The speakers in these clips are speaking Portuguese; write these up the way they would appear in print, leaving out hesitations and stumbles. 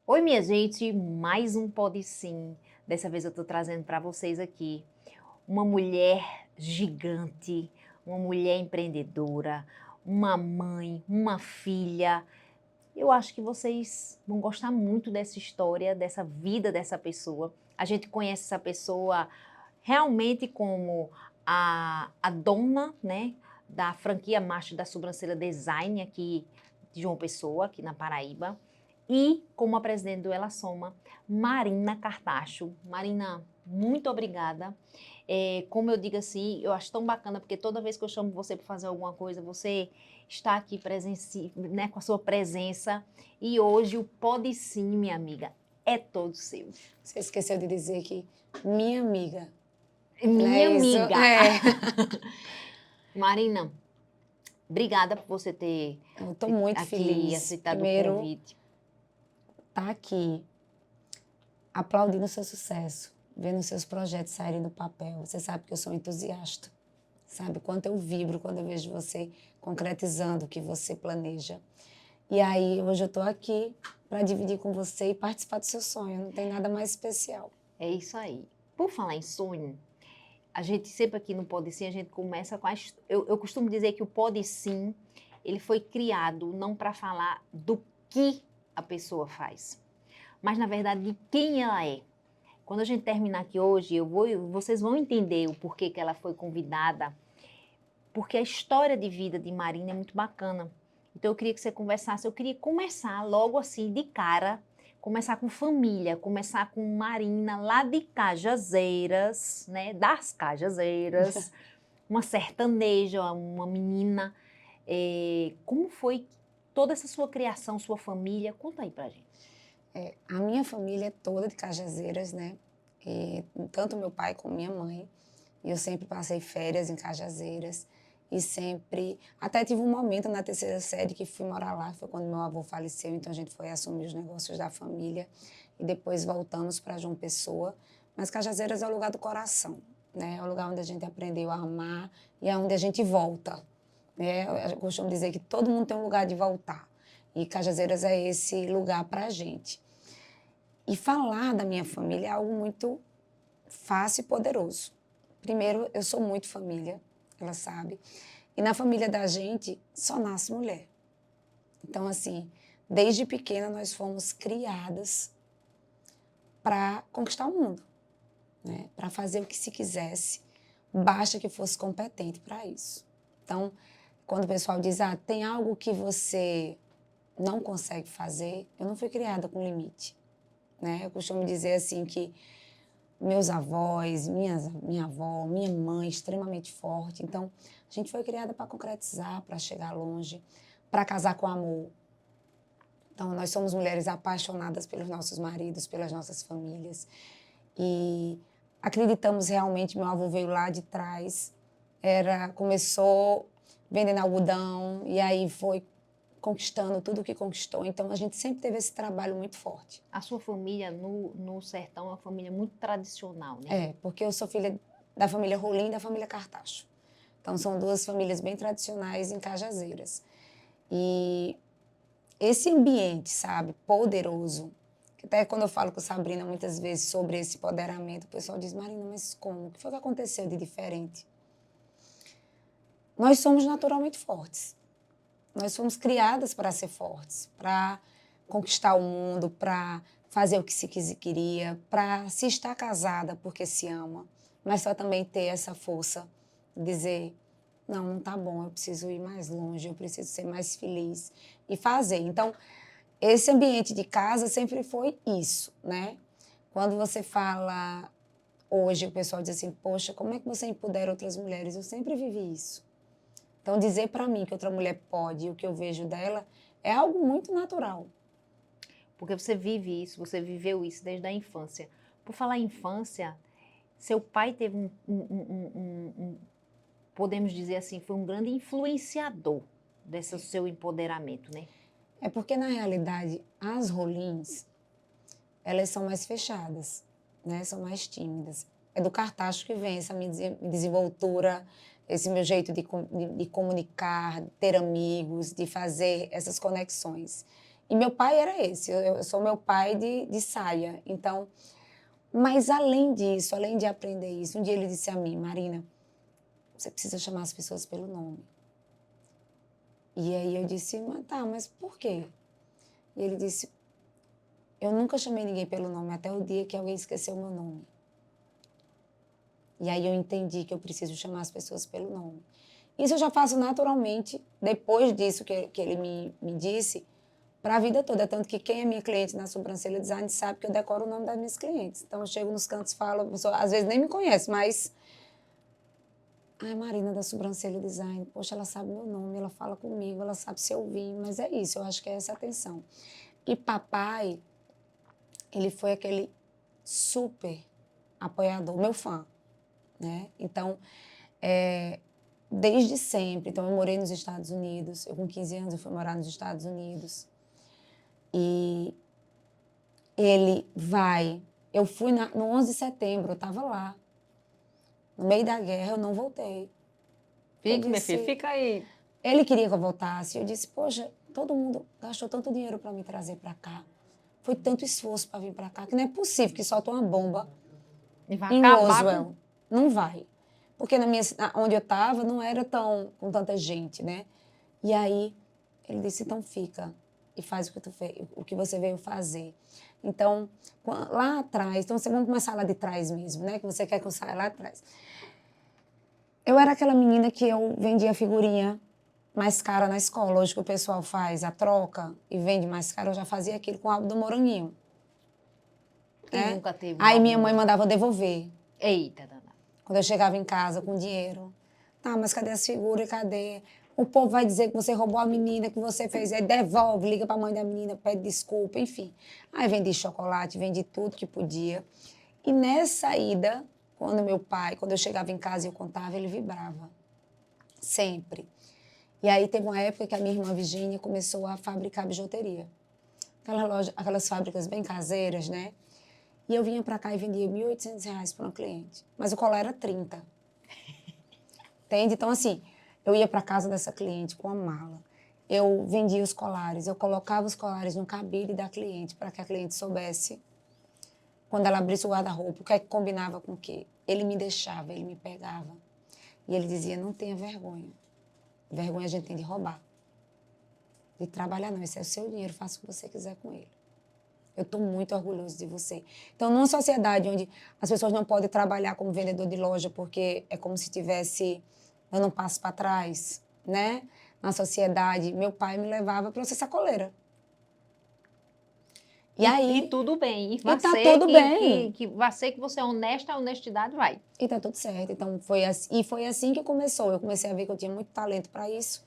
Oi, minha gente, mais um Pode Sim. Dessa vez eu tô trazendo para vocês aqui uma mulher gigante, uma mulher empreendedora, uma mãe, uma filha. Eu acho que vocês vão gostar muito dessa história, dessa vida dessa pessoa. A gente conhece essa pessoa realmente como a dona, né, da franquia Master da Sobrancelha Design aqui de João Pessoa, aqui na Paraíba, e como a presidente do Ela Soma, Marina Cartacho. Marina, muito obrigada. Como eu digo assim, eu acho tão bacana, porque toda vez que eu chamo você para fazer alguma coisa, você está aqui né, com a sua presença. E hoje o Pode Sim, minha amiga, é todo seu. Você esqueceu de dizer que minha amiga, não Minha é isso? amiga. É. Marina, obrigada por você ter Eu estou muito aqui feliz. aceitado o Primeiro, convite. tá aqui aplaudindo o seu sucesso, vendo seus projetos saírem do papel. Você sabe que eu sou entusiasta. Sabe quanto eu vibro quando eu vejo você concretizando o que você planeja. E aí, hoje eu estou aqui para dividir com você e participar do seu sonho. Não tem nada mais especial. É isso aí. Por falar em sonho, a gente sempre aqui no Pode Sim, a gente começa com eu costumo dizer que o Pode Sim, ele foi criado não para falar do que a pessoa faz, mas na verdade de quem ela é. Quando a gente terminar aqui hoje, vocês vão entender o porquê que ela foi convidada, porque a história de vida de Marina é muito bacana. Então eu queria que você conversasse, eu queria começar logo assim, de cara, começar com família, começar com Marina lá de Cajazeiras, né, das Cajazeiras, uma sertaneja, uma menina. Como foi toda essa sua criação, sua família? Conta aí pra gente. A minha família é toda de Cajazeiras, né? E tanto meu pai como minha mãe. E eu sempre passei férias em Cajazeiras. E sempre... Até tive um momento na terceira série que fui morar lá. Foi quando meu avô faleceu, então a gente foi assumir os negócios da família. E depois voltamos para João Pessoa. Mas Cajazeiras é o lugar do coração, né? É o lugar onde a gente aprendeu a amar e é onde a gente volta, né? Eu costumo dizer que todo mundo tem um lugar de voltar. E Cajazeiras é esse lugar para a gente. E falar da minha família é algo muito fácil e poderoso. Primeiro, eu sou muito família, ela sabe. E na família da gente, só nasce mulher. Então, assim, desde pequena nós fomos criadas para conquistar o mundo, né? Para fazer o que se quisesse, basta que fosse competente para isso. Então, quando o pessoal diz, tem algo que você não consegue fazer, eu não fui criada com limite, né? Eu costumo dizer assim que meus avós, minha avó, minha mãe, extremamente forte. Então, a gente foi criada para concretizar, para chegar longe, para casar com amor. Então, nós somos mulheres apaixonadas pelos nossos maridos, pelas nossas famílias. E acreditamos realmente, meu avô veio lá de trás, começou vendendo algodão e aí foi conquistando tudo o que conquistou. Então, a gente sempre teve esse trabalho muito forte. A sua família no sertão é uma família muito tradicional, né? Porque eu sou filha da família Rolim e da família Cartacho. Então, são duas famílias bem tradicionais em Cajazeiras. E esse ambiente, sabe, poderoso, que até quando eu falo com Sabrina muitas vezes sobre esse empoderamento, o pessoal diz, Marina, mas como? O que foi que aconteceu de diferente? Nós somos naturalmente fortes. Nós fomos criadas para ser fortes, para conquistar o mundo, para fazer o que se queria, para se estar casada porque se ama, mas só também ter essa força de dizer, não tá bom, eu preciso ir mais longe, eu preciso ser mais feliz e fazer. Então, esse ambiente de casa sempre foi isso, né? Quando você fala hoje, o pessoal diz assim, poxa, como é que você empodera outras mulheres? Eu sempre vivi isso. Então, dizer para mim que outra mulher pode e o que eu vejo dela é algo muito natural. Porque você vive isso, você viveu isso desde a infância. Por falar em infância, seu pai teve podemos dizer assim, foi um grande influenciador desse seu empoderamento, né? É porque, na realidade, as Rolins, elas são mais fechadas, né? São mais tímidas. É do Cartacho que vem essa minha desenvoltura, esse meu jeito de comunicar, ter amigos, de fazer essas conexões. E meu pai era esse, eu sou meu pai de saia. Então, mas além disso, além de aprender isso, um dia ele disse a mim, Marina, você precisa chamar as pessoas pelo nome. E aí eu disse, mas tá, mas por quê? E ele disse, eu nunca chamei ninguém pelo nome, até o dia que alguém esqueceu o meu nome. E aí eu entendi que eu preciso chamar as pessoas pelo nome. Isso eu já faço naturalmente, depois disso que ele me disse, para a vida toda. Tanto que quem é minha cliente na Sobrancelha Design sabe que eu decoro o nome das minhas clientes. Então eu chego nos cantos e falo, a pessoa às vezes nem me conhece, mas... Ai, Marina da Sobrancelha Design, poxa, ela sabe meu nome, ela fala comigo, ela sabe se eu vim, mas é isso, eu acho que é essa atenção. E papai, ele foi aquele super apoiador, meu fã, né? Então, desde sempre, então eu morei nos Estados Unidos, eu com 15 anos eu fui morar nos Estados Unidos, e ele vai, eu fui no 11 de setembro, eu estava lá, no meio da guerra, eu não voltei. Fique, minha filha, fica aí. Ele queria que eu voltasse. Eu disse, poxa, todo mundo gastou tanto dinheiro para me trazer para cá. Foi tanto esforço para vir para cá, que não é possível que solta uma bomba E vai em acabar Roswell. Não vai. Porque onde eu estava não era com tanta gente, né? E aí ele disse, então fica e faz o que você veio fazer. Então, lá atrás, então vamos começar lá de trás mesmo, né? Que você quer que eu saia lá atrás. Eu era aquela menina que eu vendia figurinha mais cara na escola. Hoje que o pessoal faz a troca e vende mais caro, eu já fazia aquilo com o álbum do Moranguinho. Quem nunca teve um Aí minha álbum? mãe mandava devolver. Eita, danada. Quando eu chegava em casa com dinheiro. Tá, mas cadê as figuras? Cadê? O povo vai dizer que você roubou a menina, que você fez. Aí devolve, liga pra mãe da menina, pede desculpa, enfim. Aí vendi chocolate, vendi tudo que podia. E nessa ida, quando eu chegava em casa e eu contava, ele vibrava. Sempre. E aí teve uma época que a minha irmã Virgínia começou a fabricar bijuteria. Aquelas fábricas bem caseiras, né? E eu vinha para cá e vendia R$1.800 para uma cliente. Mas o colar era 30. Entende? Então, assim, eu ia para casa dessa cliente com a mala. Eu vendia os colares, eu colocava os colares no cabide da cliente para que a cliente soubesse, quando ela abrisse o guarda-roupa, o que é que combinava com o quê. Ele me deixava, ele me pegava. E ele dizia, não tenha vergonha. Vergonha a gente tem de roubar. De trabalhar não, esse é o seu dinheiro, faça o que você quiser com ele. Eu estou muito orgulhoso de você. Então, numa sociedade onde as pessoas não podem trabalhar como vendedor de loja porque é como se estivesse dando um passo para trás, né? Na sociedade, meu pai me levava para ser sacoleira. E tudo bem. E tá tudo bem. Que você que você é honesta, a honestidade vai. E tá tudo certo. Então, foi assim que começou. Eu comecei a ver que eu tinha muito talento para isso.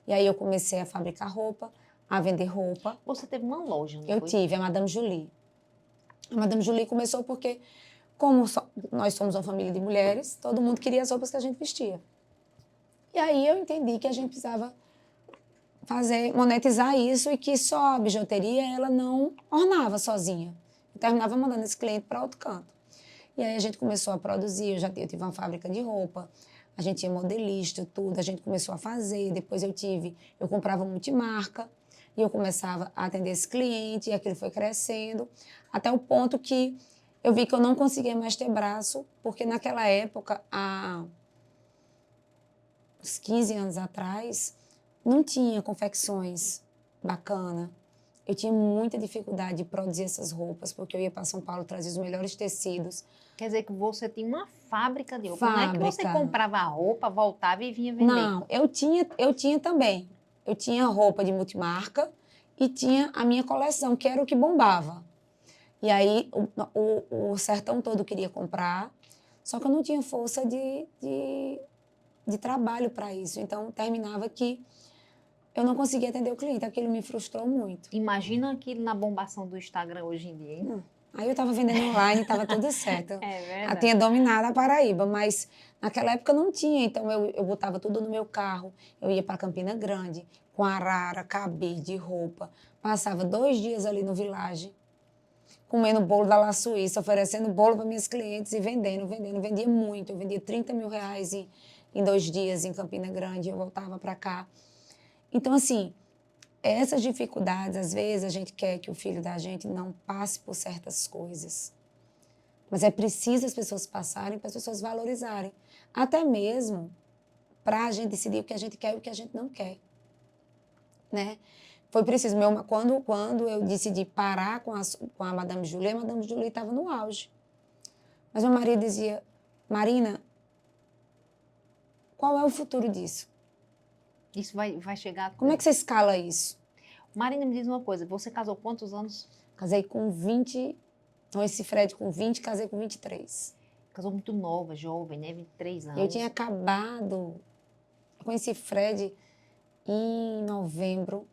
E aí eu comecei a fabricar roupa, a vender roupa. Você teve uma loja, não Eu foi? tive, a Madame Julie. A Madame Julie começou porque, como nós somos uma família de mulheres, todo mundo queria as roupas que a gente vestia. E aí eu entendi que a gente precisava monetizar isso e que só a bijuteria ela não ornava sozinha. Eu terminava mandando esse cliente para outro canto. E aí a gente começou a produzir, eu tive uma fábrica de roupa, a gente tinha modelista, tudo, a gente começou a fazer, depois eu comprava multimarca e eu começava a atender esse cliente e aquilo foi crescendo, até o ponto que eu vi que eu não conseguia mais ter braço, porque naquela época, há uns 15 anos atrás, não tinha confecções bacana. Eu tinha muita dificuldade de produzir essas roupas, porque eu ia para São Paulo trazer os melhores tecidos. Quer dizer que você tinha uma fábrica de roupa. Não é que você comprava a roupa, voltava e vinha vender. Não, eu tinha também. Eu tinha roupa de multimarca e tinha a minha coleção, que era o que bombava. E aí o sertão todo queria comprar, só que eu não tinha força de trabalho para isso. Então, terminava que eu não conseguia atender o cliente. Aquilo me frustrou muito. Imagina aquilo na bombação do Instagram hoje em dia, hein? Aí eu estava vendendo online, estava tudo certo. É verdade. Eu tinha dominado a Paraíba, mas naquela época não tinha. Então eu botava tudo no meu carro. Eu ia para Campina Grande, com arara, cabide, roupa. Passava 2 dias ali no Village, comendo bolo da La Suíça, oferecendo bolo para minhas clientes e vendendo. Vendia muito. Eu vendia R$30 mil em 2 dias em Campina Grande. Eu voltava para cá. Então, assim, essas dificuldades, às vezes, a gente quer que o filho da gente não passe por certas coisas. Mas é preciso as pessoas passarem para as pessoas valorizarem. Até mesmo para a gente decidir o que a gente quer e o que a gente não quer. Né? Foi preciso. Quando eu decidi parar com a Madame Julie, a Madame Julie estava no auge. Mas meu marido dizia, Marina, qual é o futuro disso? Isso vai chegar... Como é que você escala isso? Marina, me diz uma coisa, você casou quantos anos? Casei com 20, conheci Fred com 20, casei com 23. Casou muito nova, jovem, né? 23 anos. Eu tinha acabado, eu conheci Fred em novembro.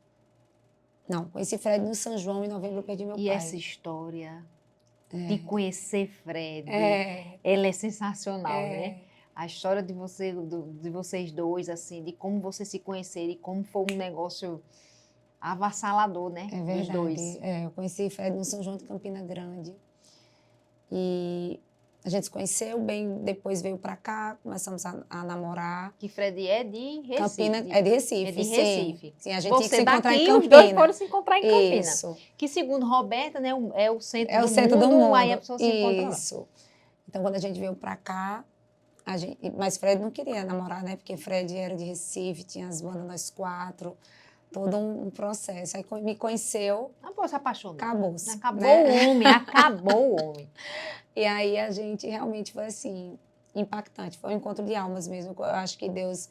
Não, conheci Fred no São João, em novembro eu perdi meu pai. E essa história de conhecer Fred, É. ela é sensacional, É. né? A história de vocês dois, assim, de como vocês se conheceram e como foi um negócio avassalador, né? É Dos verdade. dois. Eu conheci Fred no São João de Campina Grande. E a gente se conheceu bem, depois veio pra cá, começamos a namorar. Que Fred é de Recife. Campina, é de Recife, É de sim. Recife. Sim, a gente tinha que Você se encontrar daqui, em os dois Campina. foram se encontrar em Campina. Isso. Que segundo Roberta, né, é o centro É do o centro mundo, do mundo. aí a pessoa se encontra lá. Isso. Então, quando a gente veio pra cá, mas Fred não queria namorar, né? Porque Fred era de Recife, tinha as bandas nós quatro, todo um processo. Aí me conheceu, Ah, pô, se apaixonou. acabou-se. Acabou né? o homem, acabou o homem. E aí a gente realmente foi assim, impactante. Foi um encontro de almas mesmo. Eu acho que Deus,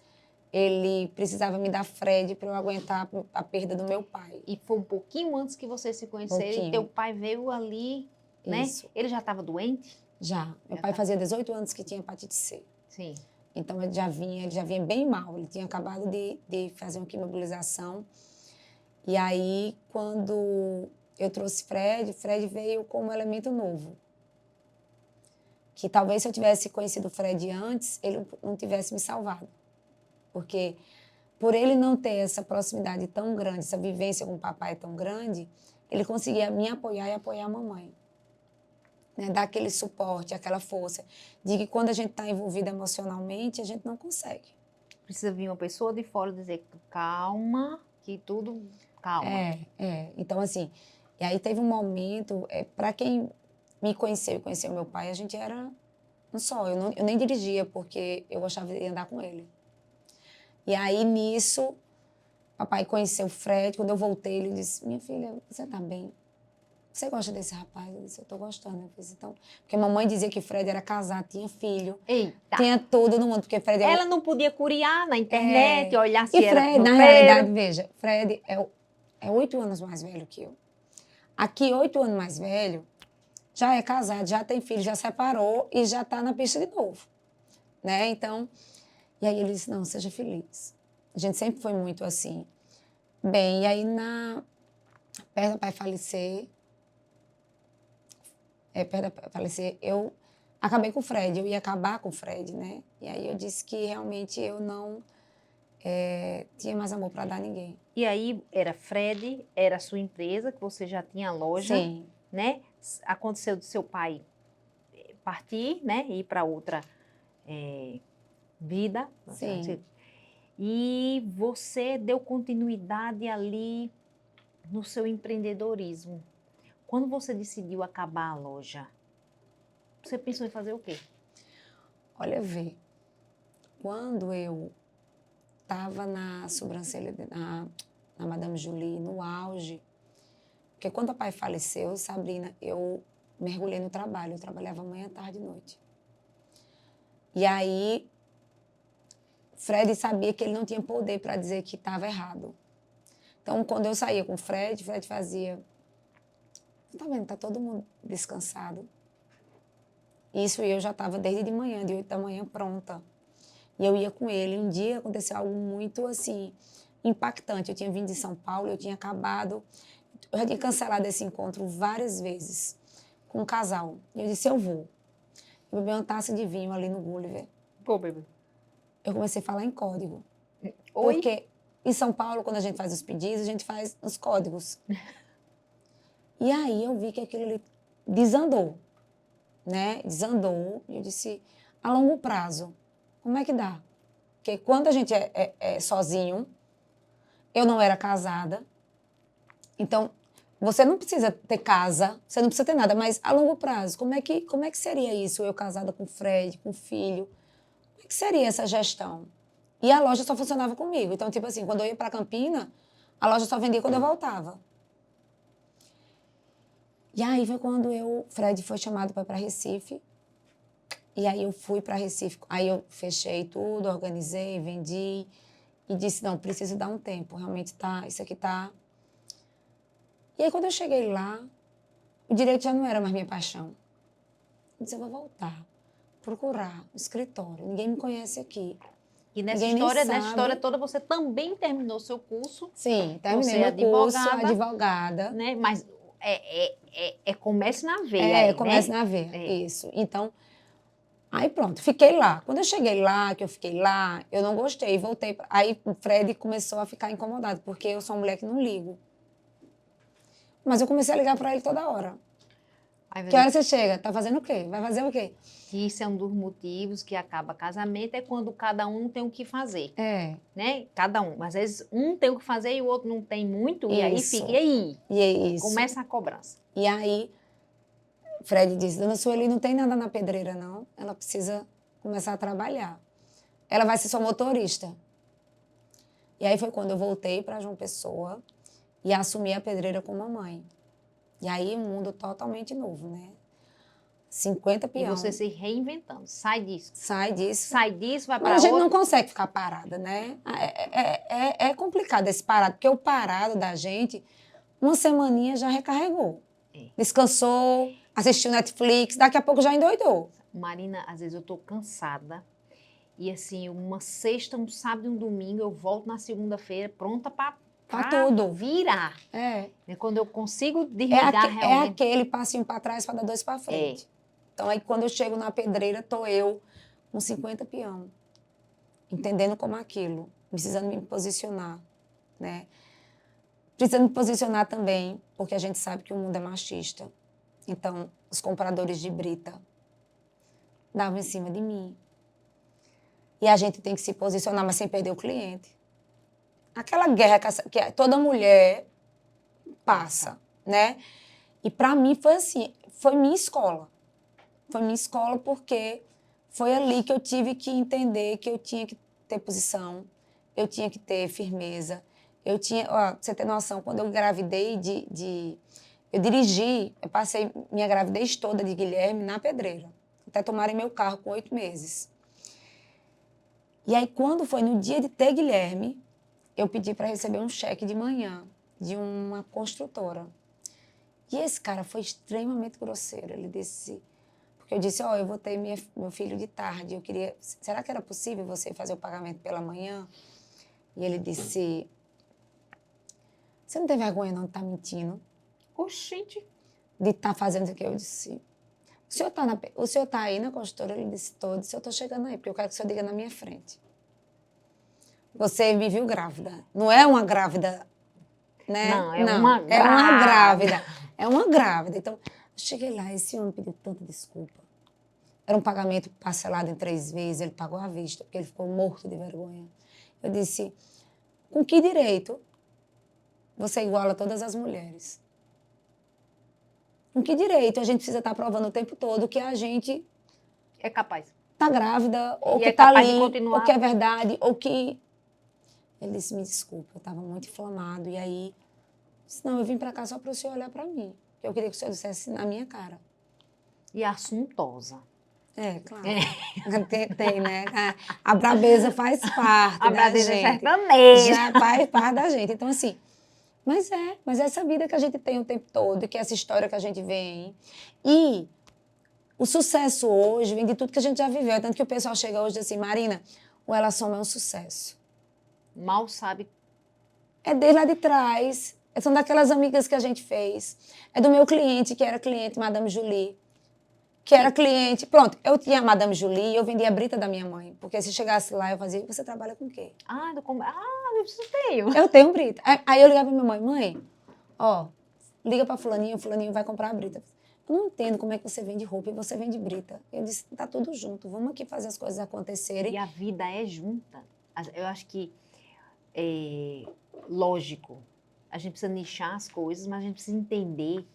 ele precisava me dar Fred para eu aguentar a perda do meu pai. E foi um pouquinho antes que vocês se conheceram e Pouquinho. teu pai veio ali, né? Isso. Ele já estava doente? Já. Meu Já pai tá. fazia 18 anos que tinha hepatite C. Sim. Então ele já vinha bem mal. Ele tinha acabado de fazer uma quimiobilização. E aí, quando eu trouxe Fred veio como um elemento novo. Que talvez se eu tivesse conhecido o Fred antes, ele não tivesse me salvado. Porque por ele não ter essa proximidade tão grande, essa vivência com o papai tão grande, ele conseguia me apoiar e apoiar a mamãe. Né? Dar aquele suporte, aquela força. De que quando a gente está envolvido emocionalmente, a gente não consegue. Precisa vir uma pessoa de fora dizer calma, que tudo... Calma. Então, assim, e aí teve um momento, para quem me conheceu e conheceu meu pai, a gente era um só. Eu nem dirigia, porque eu gostava de andar com ele. E aí, nisso, papai conheceu o Fred. Quando eu voltei, ele disse, minha filha, você tá bem? Você gosta desse rapaz? Eu disse, eu tô gostando. Eu disse, então... Porque a mamãe dizia que o Fred era casado, tinha filho. Eita. Tinha tudo no mundo, porque Fred... Ela não podia curiar na internet, olhar se E era Fred, na solteiro. realidade, veja, Fred é 8 anos mais velho que eu. Aqui, 8 anos mais velho, já é casado, já tem filho, já separou e já tá na pista de novo. Né? Então, e aí ele disse, não, seja feliz. A gente sempre foi muito assim. Bem, e aí, perto do pai falecer, eu acabei com o Fred, eu ia acabar com o Fred, né? E aí eu disse que realmente eu não tinha mais amor para dar a ninguém. E aí, era Fred, era a sua empresa, que você já tinha loja, Sim. né? Aconteceu do seu pai partir, né? Ir para outra vida. Sim. E você deu continuidade ali no seu empreendedorismo. Quando você decidiu acabar a loja, você pensou em fazer o quê? Olha, vê, quando eu estava na sobrancelha, na Madame Julie, no auge, porque quando o pai faleceu, Sabrina, eu mergulhei no trabalho, eu trabalhava manhã, tarde e noite. E aí, Fred sabia que ele não tinha poder para dizer que estava errado. Então, quando eu saía com o Fred fazia, tá vendo, tá todo mundo descansado. Isso eu já estava desde de manhã, de 8 da manhã, pronta. E eu ia com ele. Um dia aconteceu algo muito, assim, impactante. Eu tinha vindo de São Paulo, eu tinha acabado... Eu já tinha cancelado esse encontro várias vezes com um casal. E eu disse, eu vou. Eu bebi uma taça de vinho ali no Gulliver. Pô, bebê. Eu comecei a falar em código. Oi? Porque em São Paulo, quando a gente faz os pedidos, a gente faz os códigos. E aí eu vi que aquilo ali desandou. Né? Desandou. E eu disse, a longo prazo, como é que dá? Porque quando a gente é sozinho, eu não era casada, Então, você não precisa ter casa, você não precisa ter nada, mas a longo prazo, como é que seria isso? Eu casada com o Fred, com o filho, como é que seria essa gestão? E a loja só funcionava comigo. Então, tipo assim, quando eu ia para Campina, a loja só vendia quando eu voltava. E aí foi quando Fred foi chamado para Recife. E aí eu fui para Recife. Aí eu fechei tudo, organizei, vendi. E disse, não, preciso dar um tempo. Realmente isso aqui tá... E aí quando eu cheguei lá, o direito já não era mais minha paixão. Eu disse, eu vou voltar, procurar um escritório. Ninguém me conhece aqui. E nessa história toda, você também terminou seu curso. Sim, terminei Você é meu curso, advogada. Né? Mas é comércio na veia. É, comércio na veia, isso. Então, aí pronto, fiquei lá. Quando eu cheguei lá, que eu fiquei lá, eu não gostei, voltei. Aí o Fred começou a ficar incomodado, porque eu sou uma mulher que não ligo. Mas eu comecei a ligar para ele toda hora. Que hora você chega? Tá fazendo o quê? Vai fazer o quê? Isso é um dos motivos que acaba casamento, é quando cada um tem o que fazer. É. Né? Cada um. Às vezes um tem o que fazer e o outro não tem muito, Isso. e aí fica. E aí? E é isso. Começa a cobrança. E aí, Fred disse, Dona Sueli não tem nada na pedreira, não. Ela precisa começar a trabalhar. Ela vai ser sua motorista. E aí foi quando eu voltei para João Pessoa e assumi a pedreira com mamãe. E aí, um mundo totalmente novo, né? 50 peão. E você se reinventando. Sai disso. Sai disso. Sai disso, vai para Mas a gente outro. não consegue ficar parada, né? É complicado esse parado, porque o parado da gente, uma semaninha já recarregou. Descansou, assistiu Netflix, daqui a pouco já endoidou. Marina, às vezes eu tô cansada. E assim, uma sexta, um sábado e um domingo, eu volto na segunda-feira pronta para tudo. Virar. É. Quando eu consigo desligar realmente. É aquele passinho para trás para dar 2 para frente. Então, aí quando eu chego na pedreira, tô eu com 50 peão. Entendendo como aquilo. Precisando me posicionar, né? Precisando me posicionar também, porque a gente sabe que o mundo é machista. Então, os compradores de brita davam em cima de mim. E a gente tem que se posicionar, mas sem perder o cliente. Aquela guerra que toda mulher passa, né? E para mim foi assim, foi minha escola. Foi minha escola porque foi ali que eu tive que entender que eu tinha que ter posição, eu tinha que ter firmeza. Eu tinha, ó, pra você ter noção, quando eu engravidei eu passei minha gravidez toda de Guilherme na pedreira. Até tomarem meu carro com 8 meses. E aí, quando foi no dia de ter Guilherme, eu pedi para receber um cheque de manhã de uma construtora. E esse cara foi extremamente grosseiro. Ele disse... Porque eu disse, ó, eu vou ter meu filho de tarde. Eu queria... Será que era possível você fazer o pagamento pela manhã? E ele disse... Você não tem vergonha não de estar mentindo? Oxente. De estar fazendo isso aqui? Eu disse... O senhor tá aí na construtora? Ele disse, tô. Eu disse, eu tô chegando aí, porque eu quero que o senhor diga na minha frente. Você me viu grávida. Não é uma grávida, né? Não, é uma grávida. É uma grávida. É uma grávida. Então, eu cheguei lá, esse homem pediu tanta desculpa. Era um pagamento parcelado em 3 vezes, ele pagou à vista, porque ele ficou morto de vergonha. Eu disse, com que direito você iguala todas as mulheres? Com que direito a gente precisa estar provando o tempo todo que a gente... É capaz. Está grávida, ou e que está ali, ou que é verdade, ou que... Ele disse, me desculpa, eu estava muito inflamado. E aí, disse, não, eu vim para cá só para o senhor olhar para mim. Eu queria que o senhor dissesse na minha cara. E assuntosa. É, claro. Tem, né? A brabeza faz parte da gente. A brabeza já faz parte da gente. Então, assim, mas essa vida que a gente tem o tempo todo, que essa história que a gente vem. E o sucesso hoje vem de tudo que a gente já viveu. Tanto que o pessoal chega hoje e diz assim, Marina, o Ela Soma é um sucesso. Mal sabe. É desde lá de trás. São daquelas amigas que a gente fez. É do meu cliente, que era cliente, Madame Julie. Que era cliente. Pronto, eu tinha a Madame Julie e eu vendia a brita da minha mãe. Porque se chegasse lá, eu fazia, você trabalha com o quê? Eu tenho. Eu tenho brita. Aí eu ligava pra minha mãe, ó, liga pra fulaninho, fulaninho vai comprar a brita. Eu não entendo como é que você vende roupa e você vende brita. Eu disse, tá tudo junto, vamos aqui fazer as coisas acontecerem. E a vida é junta. Eu acho que, lógico, a gente precisa nichar as coisas, mas a gente precisa entender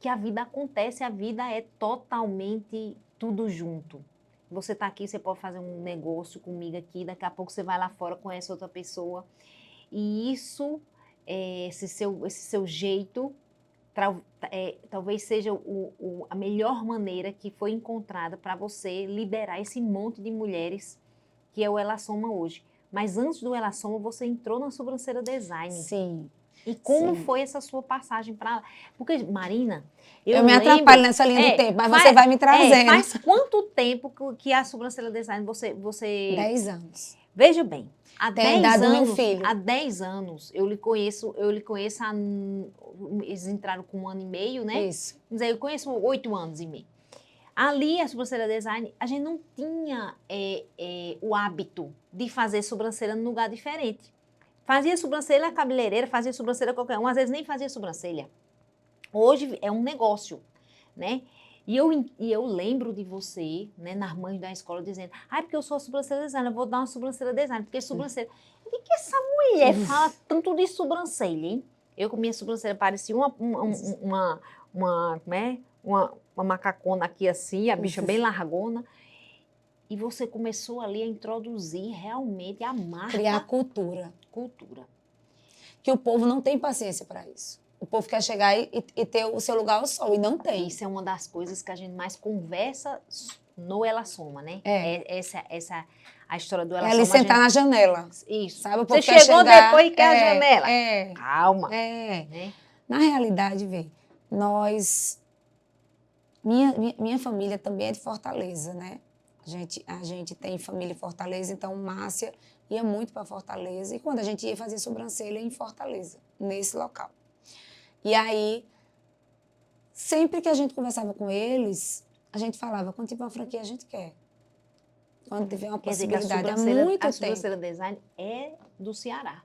que a vida acontece, a vida é totalmente tudo junto. Você está aqui, você pode fazer um negócio comigo aqui, daqui a pouco você vai lá fora, conhece outra pessoa. E isso, esse seu jeito, talvez seja a melhor maneira que foi encontrada para você liderar esse monte de mulheres que é o Ela Soma hoje. Mas antes do Ela Soma, você entrou na Sobrancelha Design. Sim. E como Sim. foi essa sua passagem para lá? Porque, Marina, Eu me atrapalho nessa linha do tempo, mas você vai me trazendo. Faz quanto tempo que a Sobrancelha Design você... 10 anos. Veja bem, Tem a idade do meu filho. há 10 anos, eu lhe conheço eles entraram com 1 ano e meio, né? Isso. Mas aí eu conheço 8 anos e meio. Ali, a Sobrancelha Design, a gente não tinha o hábito de fazer sobrancelha num lugar diferente. Fazia sobrancelha cabeleireira, fazia sobrancelha qualquer um, às vezes nem fazia sobrancelha. Hoje é um negócio, né? E eu lembro de você, né, nas mães da escola, dizendo, porque eu sou sobrancelha designer, eu vou dar uma sobrancelha designer, porque sobrancelha... E que essa mulher fala tanto de sobrancelha, hein? Eu com minha sobrancelha parecia uma macacona aqui assim, a bicha bem largona. E você começou ali a introduzir realmente a marca. Criar cultura. Que o povo não tem paciência para isso. O povo quer chegar e ter o seu lugar ao sol, e não tem. Isso é uma das coisas que a gente mais conversa no Ela Soma, né? A história do Ela Soma. É ali sentar na janela. Isso. Sabe? Você chegou depois e quer a janela. Calma. Né? Na realidade, minha família também é de Fortaleza, né? A gente tem família em Fortaleza, então Márcia ia muito para Fortaleza. E quando a gente ia fazer sobrancelha em Fortaleza, nesse local. E aí, sempre que a gente conversava com eles, a gente falava, quando tiver uma franquia, a gente quer. Quando tiver uma possibilidade, há muito tempo. A Sobrancelha Design é do Ceará.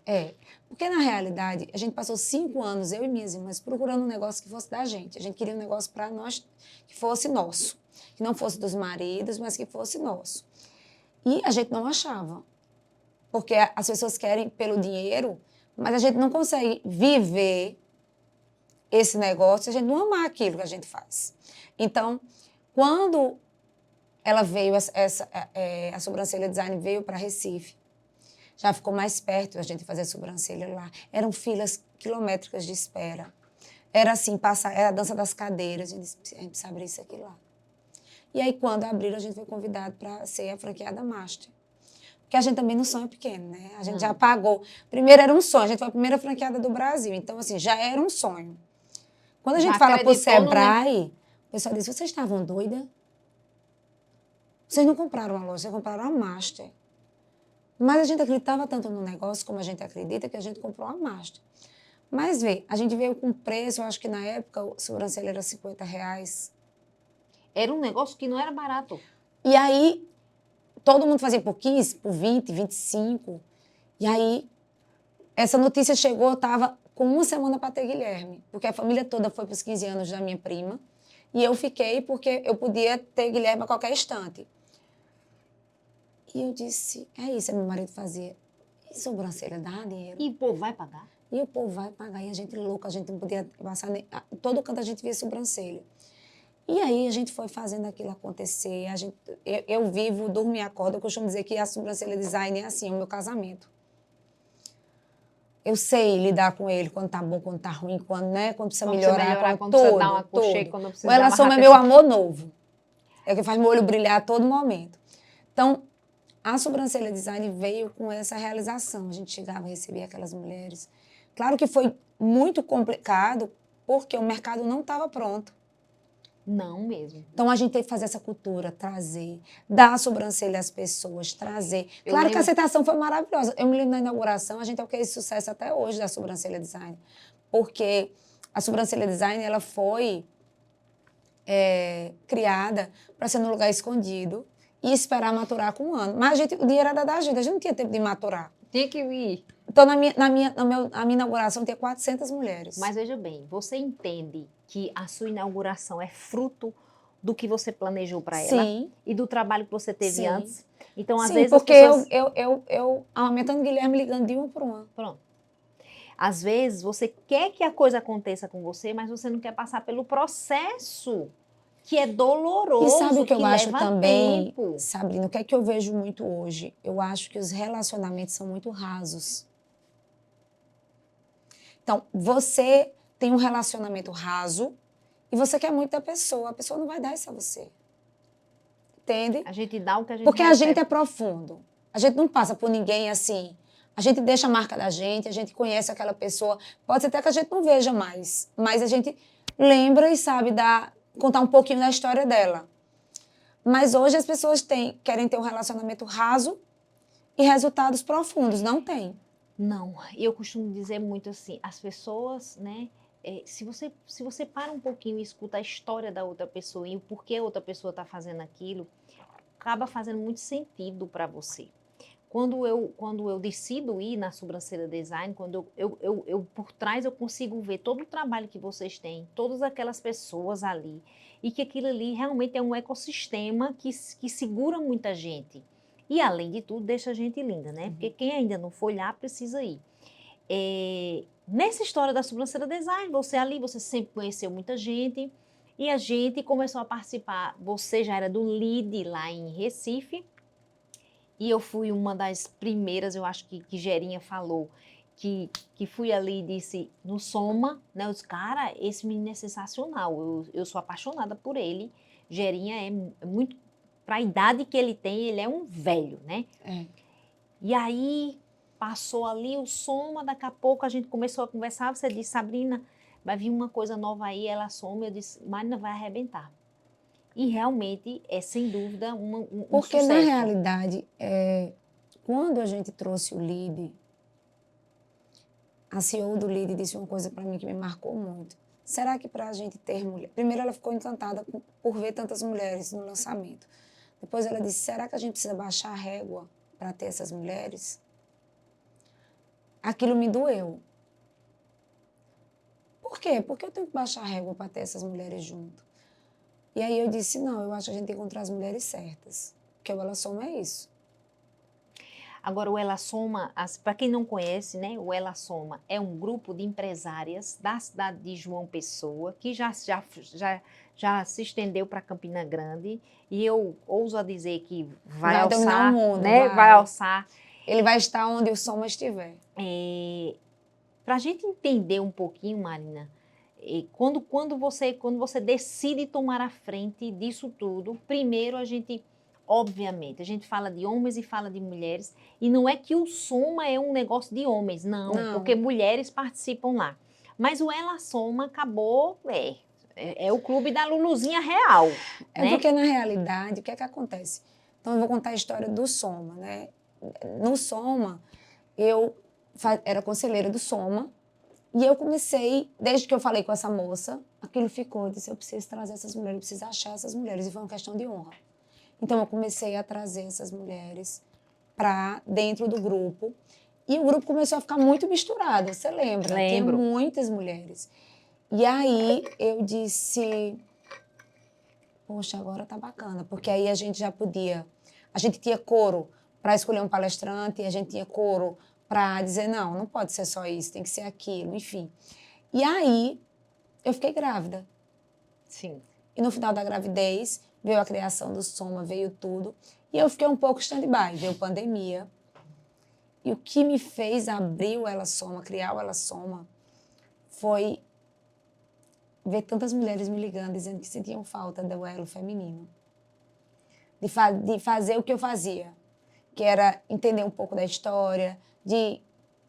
Porque na realidade, a gente passou 5 anos, eu e minhas irmãs, procurando um negócio que fosse da gente. A gente queria um negócio para nós, que fosse nosso. Que não fosse dos maridos, mas que fosse nosso. E a gente não achava. Porque as pessoas querem pelo dinheiro, mas a gente não consegue viver esse negócio se a gente não amar aquilo que a gente faz. Então, quando ela veio, a Sobrancelha Design veio para Recife, já ficou mais perto a gente fazer a sobrancelha lá. Eram filas quilométricas de espera. Era assim, era a dança das cadeiras. A gente precisa abrir isso aqui lá. E aí, quando abriram, a gente foi convidado para ser a franqueada Master. Porque a gente também não sonha pequeno, né? A gente já pagou. Primeiro era um sonho, a gente foi a primeira franqueada do Brasil. Então, assim, já era um sonho. Quando a gente fala para o Sebrae, o pessoal diz, vocês estavam doidas? Vocês não compraram a loja, vocês compraram a Master. Mas a gente acreditava tanto no negócio como a gente acredita que a gente comprou a Master. Mas, a gente veio com preço, eu acho que na época a sobrancelha era R$50. Era um negócio que não era barato. E aí, todo mundo fazia por 15, por 20, 25. E aí, essa notícia chegou, eu estava com 1 semana para ter Guilherme. Porque a família toda foi para os 15 anos da minha prima. E eu fiquei porque eu podia ter Guilherme a qualquer instante. E eu disse, é isso, meu marido fazia. E sobrancelha dá dinheiro? E o povo vai pagar? E o povo vai pagar. E a gente louca, a gente não podia passar... Todo canto a gente via sobrancelha. E aí a gente foi fazendo aquilo acontecer. Eu vivo, durmo e acordo. Eu costumo dizer que a Sobrancelha Design é assim, é o meu casamento. Eu sei lidar com ele quando tá bom, quando tá ruim, quando precisa melhorar, quando tudo, precisa dar uma aconchego, quando precisa o Ela Soma é meu amor novo. É o que faz meu olho brilhar a todo momento. Então, a Sobrancelha Design veio com essa realização. A gente chegava e recebia aquelas mulheres. Claro que foi muito complicado, porque o mercado não estava pronto. Não mesmo. Então, a gente teve que fazer essa cultura, trazer, dar a sobrancelha às pessoas, trazer. Claro que a aceitação foi maravilhosa. Eu me lembro na inauguração, a gente é o que é esse sucesso até hoje da Sobrancelha Design. Porque a Sobrancelha Design, ela foi criada para ser num lugar escondido e esperar maturar com 1 ano. Mas o dinheiro era da gente não tinha tempo de maturar. Tinha que ir. Então, na minha inauguração, tinha 400 mulheres. Mas veja bem, você entende que a sua inauguração é fruto do que você planejou para ela? Sim. E do trabalho que você teve Sim. antes? Então, às Sim, vezes porque as pessoas... eu amamentando Guilherme ligando de 1 por 1. Pronto. Às vezes, você quer que a coisa aconteça com você, mas você não quer passar pelo processo, que é doloroso, E sabe o que eu acho leva também, tempo. Sabrina, o que é que eu vejo muito hoje? Eu acho que os relacionamentos são muito rasos. Então, você tem um relacionamento raso e você quer muito da pessoa. A pessoa não vai dar isso a você. Entende? A gente dá o que a gente Porque a recebe. gente é profundo. A gente não passa por ninguém assim. A gente deixa a marca da gente, a gente conhece aquela pessoa. Pode ser até que a gente não veja mais, mas a gente lembra e sabe contar um pouquinho da história dela. Mas hoje as pessoas querem ter um relacionamento raso e resultados profundos. Não tem. Não, eu costumo dizer muito assim, as pessoas, né, se você para um pouquinho e escuta a história da outra pessoa e o porquê a outra pessoa está fazendo aquilo, acaba fazendo muito sentido para você. Quando eu decido ir na sobrancelha design, quando eu por trás eu consigo ver todo o trabalho que vocês têm, todas aquelas pessoas ali, e que aquilo ali realmente é um ecossistema que segura muita gente. E, além de tudo, deixa a gente linda, né? Porque quem ainda não foi lá precisa ir. Nessa história da sobrancelha design, você sempre conheceu muita gente, e a gente começou a participar. Você já era do lead lá em Recife, e eu fui uma das primeiras, eu acho que Gerinha falou, que fui ali e disse, no Soma, né? Eu disse, cara, esse menino é sensacional, eu sou apaixonada por ele. Gerinha é muito, para a idade que ele tem, ele é um velho, né? É. E aí, passou ali o Soma, daqui a pouco a gente começou a conversar, você disse, Sabrina, vai vir uma coisa nova aí, ela soma, eu disse, Marina vai arrebentar. E realmente é, sem dúvida, um Porque, sucesso. na realidade, quando a gente trouxe o lead, a CEO do lead disse uma coisa para mim que me marcou muito. Será que para a gente ter mulher... Primeiro, ela ficou encantada por ver tantas mulheres no lançamento. Depois, ela disse, será que a gente precisa baixar a régua para ter essas mulheres? Aquilo me doeu. Por quê? Porque eu tenho que baixar a régua para ter essas mulheres junto. E aí eu disse, não, eu acho que a gente tem que encontrar as mulheres certas. Porque o Ela Soma é isso. Agora, o Ela Soma, para quem não conhece, né, o Ela Soma é um grupo de empresárias da cidade de João Pessoa, que já se estendeu para Campina Grande, e eu ouso a dizer que vai dominar alçar, o mundo, né, vai. vai alçar. Ele vai estar onde o Soma estiver. Para a gente entender um pouquinho, Marina, quando você decide tomar a frente disso tudo, primeiro obviamente, a gente fala de homens e fala de mulheres, e não é que o Soma é um negócio de homens, não. Porque mulheres participam lá. Mas o Ela Soma acabou, é o clube da Luluzinha real. É né? porque, na realidade, o que é que acontece? Então, eu vou contar a história do Soma, né? No Soma, eu era conselheira do Soma, e eu comecei, desde que eu falei com essa moça, aquilo ficou, eu disse, eu preciso trazer essas mulheres, eu preciso achar essas mulheres, e foi uma questão de honra. Então, eu comecei a trazer essas mulheres para dentro do grupo, e o grupo começou a ficar muito misturado, você lembra? Lembro. Tinha muitas mulheres. E aí, eu disse, poxa, agora tá bacana, porque aí a gente já podia, a gente tinha coro para escolher um palestrante, a gente tinha coro para dizer, não, não pode ser só isso, tem que ser aquilo, enfim. E aí, eu fiquei grávida. Sim. E no final da gravidez, veio a criação do Soma, veio tudo, e eu fiquei um pouco stand-by, veio pandemia. E o que me fez abrir o Ela Soma, criar o Ela Soma, foi ver tantas mulheres me ligando, dizendo que sentiam falta do elo feminino. De fazer o que eu fazia, que era entender um pouco da história, de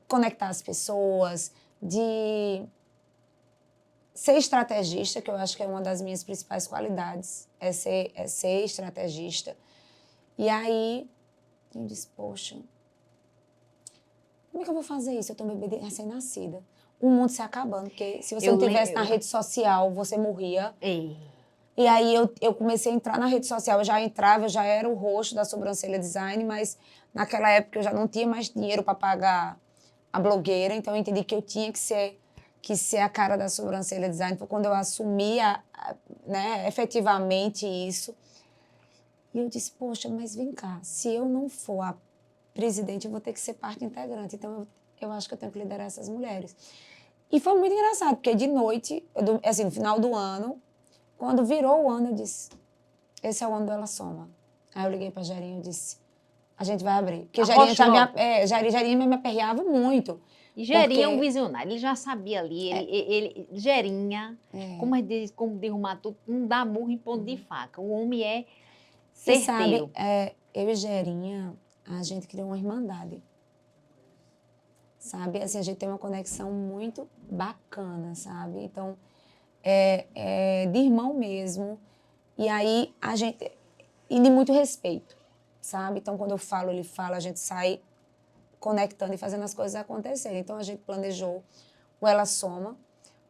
conectar as pessoas, de ser estrategista, que eu acho que é uma das minhas principais qualidades, é ser estrategista. E aí, eu disse, poxa, como é que eu vou fazer isso? Eu estou bebê recém-nascida. O mundo se acabando, porque se você não estivesse na rede social, você morria. E aí eu comecei a entrar na rede social, eu já era o rosto da sobrancelha design, mas naquela época eu já não tinha mais dinheiro para pagar a blogueira, então eu entendi que eu tinha que ser a cara da sobrancelha design. Foi quando eu assumi né, efetivamente isso. E eu disse, poxa, mas vem cá, se eu não for a presidente, eu vou ter que ser parte integrante. Então eu acho que eu tenho que liderar essas mulheres. E foi muito engraçado, porque de noite, assim, no final do ano, quando virou o ano, eu disse, esse é o ano do Ela Soma. Aí eu liguei pra Gerinha e disse, a gente vai abrir. Porque Gerinha me aperreava muito. E Gerinha é um Porque- visionário, ele já sabia ali, Gerinha, como derrumar tudo, não dá murro em ponto de faca. O homem é Você certeiro. sabe, eu e Gerinha, a gente criou uma irmandade. Sabe? Assim, a gente tem uma conexão muito bacana, sabe? Então, é de irmão mesmo. E aí, a gente... E de muito respeito, sabe? Então, quando eu falo, ele fala, a gente sai conectando e fazendo as coisas acontecerem. Então, a gente planejou o Ela Soma.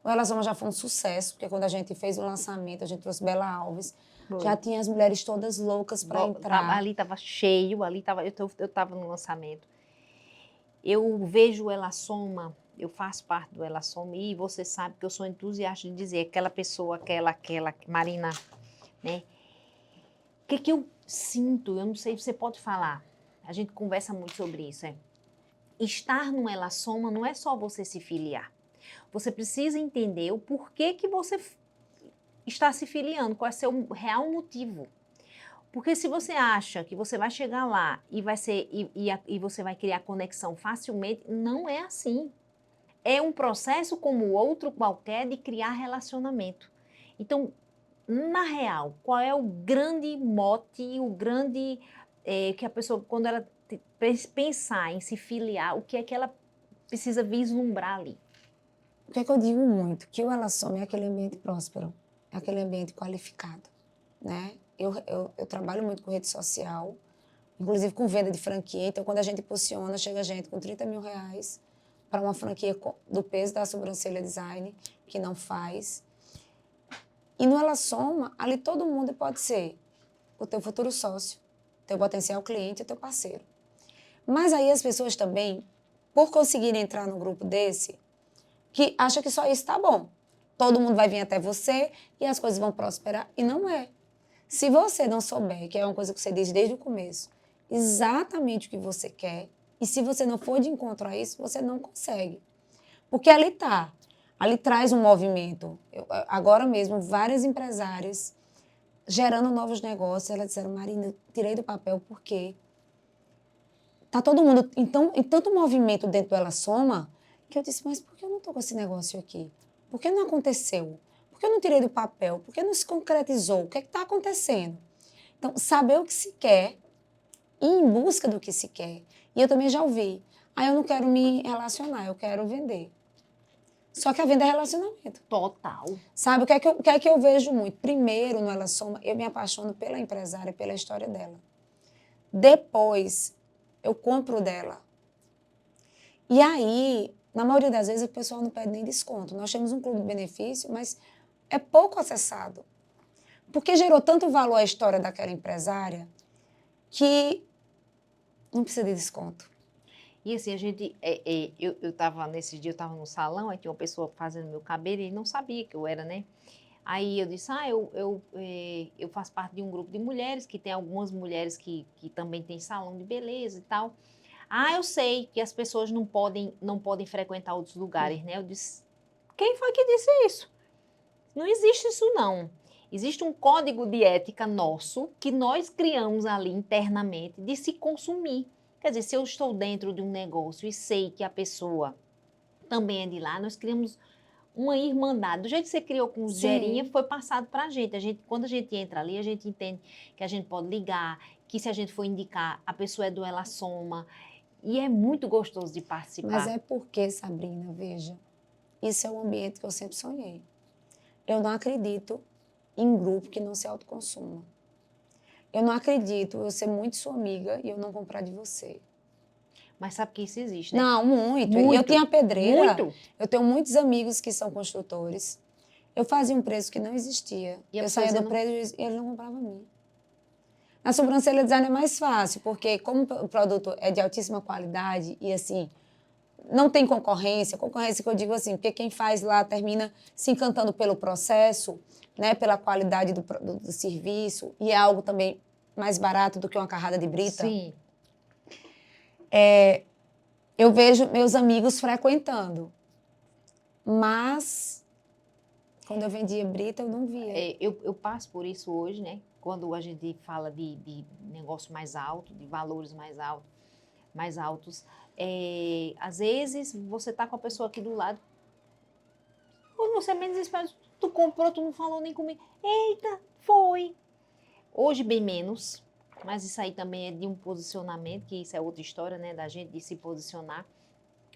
O Ela Soma já foi um sucesso, porque quando a gente fez o lançamento, a gente trouxe Bela Alves, já tinha as mulheres todas loucas para entrar. Ali estava cheio, eu estava no lançamento. Eu vejo o Ela Soma, eu faço parte do Ela Soma, e você sabe que eu sou entusiasta de dizer aquela pessoa, aquela Marina, né? O que eu sinto, eu não sei se você pode falar, a gente conversa muito sobre isso, estar no Ela Soma não é só você se filiar. Você precisa entender o porquê que você está se filiando, qual é o seu real motivo. Porque se você acha que você vai chegar lá e você vai criar conexão facilmente, não é assim. É um processo como outro qualquer de criar relacionamento. Então, na real, qual é o grande mote, o grande que a pessoa, quando ela pensar em se filiar, o que é que ela precisa vislumbrar ali? O que é que eu digo muito? Que o Ela Soma é aquele ambiente próspero, é aquele ambiente qualificado, né? Eu trabalho muito com rede social, inclusive com venda de franquia. Então, quando a gente impulsiona, chega gente com 30 mil reais para uma franquia do peso da sobrancelha design, que não faz. E no Ela Soma, ali todo mundo pode ser o teu futuro sócio, teu potencial cliente e teu parceiro. Mas aí as pessoas também, por conseguirem entrar num grupo desse, que acha que só isso tá bom. Todo mundo vai vir até você e as coisas vão prosperar. E não é. Se você não souber, que é uma coisa que você diz desde o começo, exatamente o que você quer, e se você não for de encontro a isso, você não consegue. Porque ali tá. Ali traz um movimento. Agora mesmo, várias empresárias gerando novos negócios, elas disseram, Marina, eu tirei do papel porque tá todo mundo em tanto movimento dentro do Ela Soma, que eu disse, mas por que eu não tô com esse negócio aqui? Por que não aconteceu? Por que eu não tirei do papel? Por que não se concretizou? O que é que está acontecendo? Então, saber o que se quer e ir em busca do que se quer. E eu também já ouvi, eu não quero me relacionar, eu quero vender. Só que a venda é relacionamento. Total. Sabe, o que é que eu vejo muito? Primeiro, no Ela Soma, eu me apaixono pela empresária, pela história dela. Depois, eu compro dela. E aí, na maioria das vezes, o pessoal não pede nem desconto. Nós temos um clube de benefício, mas é pouco acessado. Porque gerou tanto valor à história daquela empresária que não precisa de desconto. E assim, eu tava, nesse dia, eu tava no salão, aí tinha uma pessoa fazendo meu cabelo e ele não sabia que eu era, né? Aí eu disse, eu faço parte de um grupo de mulheres, que tem algumas mulheres que também tem salão de beleza e tal. Eu sei que as pessoas não podem frequentar outros lugares, né? Eu disse, quem foi que disse isso? Não existe isso, não. Existe um código de ética nosso que nós criamos ali internamente de se consumir. Quer dizer, se eu estou dentro de um negócio e sei que a pessoa também é de lá, nós criamos uma irmandade. Do jeito que você criou com os Gerinha, foi passado para a gente. Quando a gente entra ali, a gente entende que a gente pode ligar, que se a gente for indicar, a pessoa é do Ela Soma. E é muito gostoso de participar. Mas é porque, Sabrina, veja, isso é o ambiente que eu sempre sonhei. Eu não acredito em grupo que não se autoconsuma. Eu não acredito eu ser muito sua amiga e eu não comprar de você. Mas sabe que isso existe, né? Não, muito. Muito. E eu tenho a pedreira. Muito. Eu tenho muitos amigos que são construtores. Eu fazia um preço que não existia. E a eu saía pessoa do não- preço e ele não comprava a mim. Na sobrancelha design é mais fácil, porque como o produto é de altíssima qualidade e assim, não tem concorrência que eu digo assim, porque quem faz lá termina se encantando pelo processo, né, pela qualidade do serviço, e é algo também mais barato do que uma carrada de brita. Sim. eu vejo meus amigos frequentando. Mas, quando eu vendia brita, eu não via. Eu passo por isso hoje, né? Quando a gente fala de negócio mais alto, de valores mais altos, às vezes você tá com a pessoa aqui do lado, quando você menos espera, tu comprou, tu não falou nem comigo. Eita, foi. Hoje bem menos, mas isso aí também é de um posicionamento, que isso é outra história, né? Da gente de se posicionar.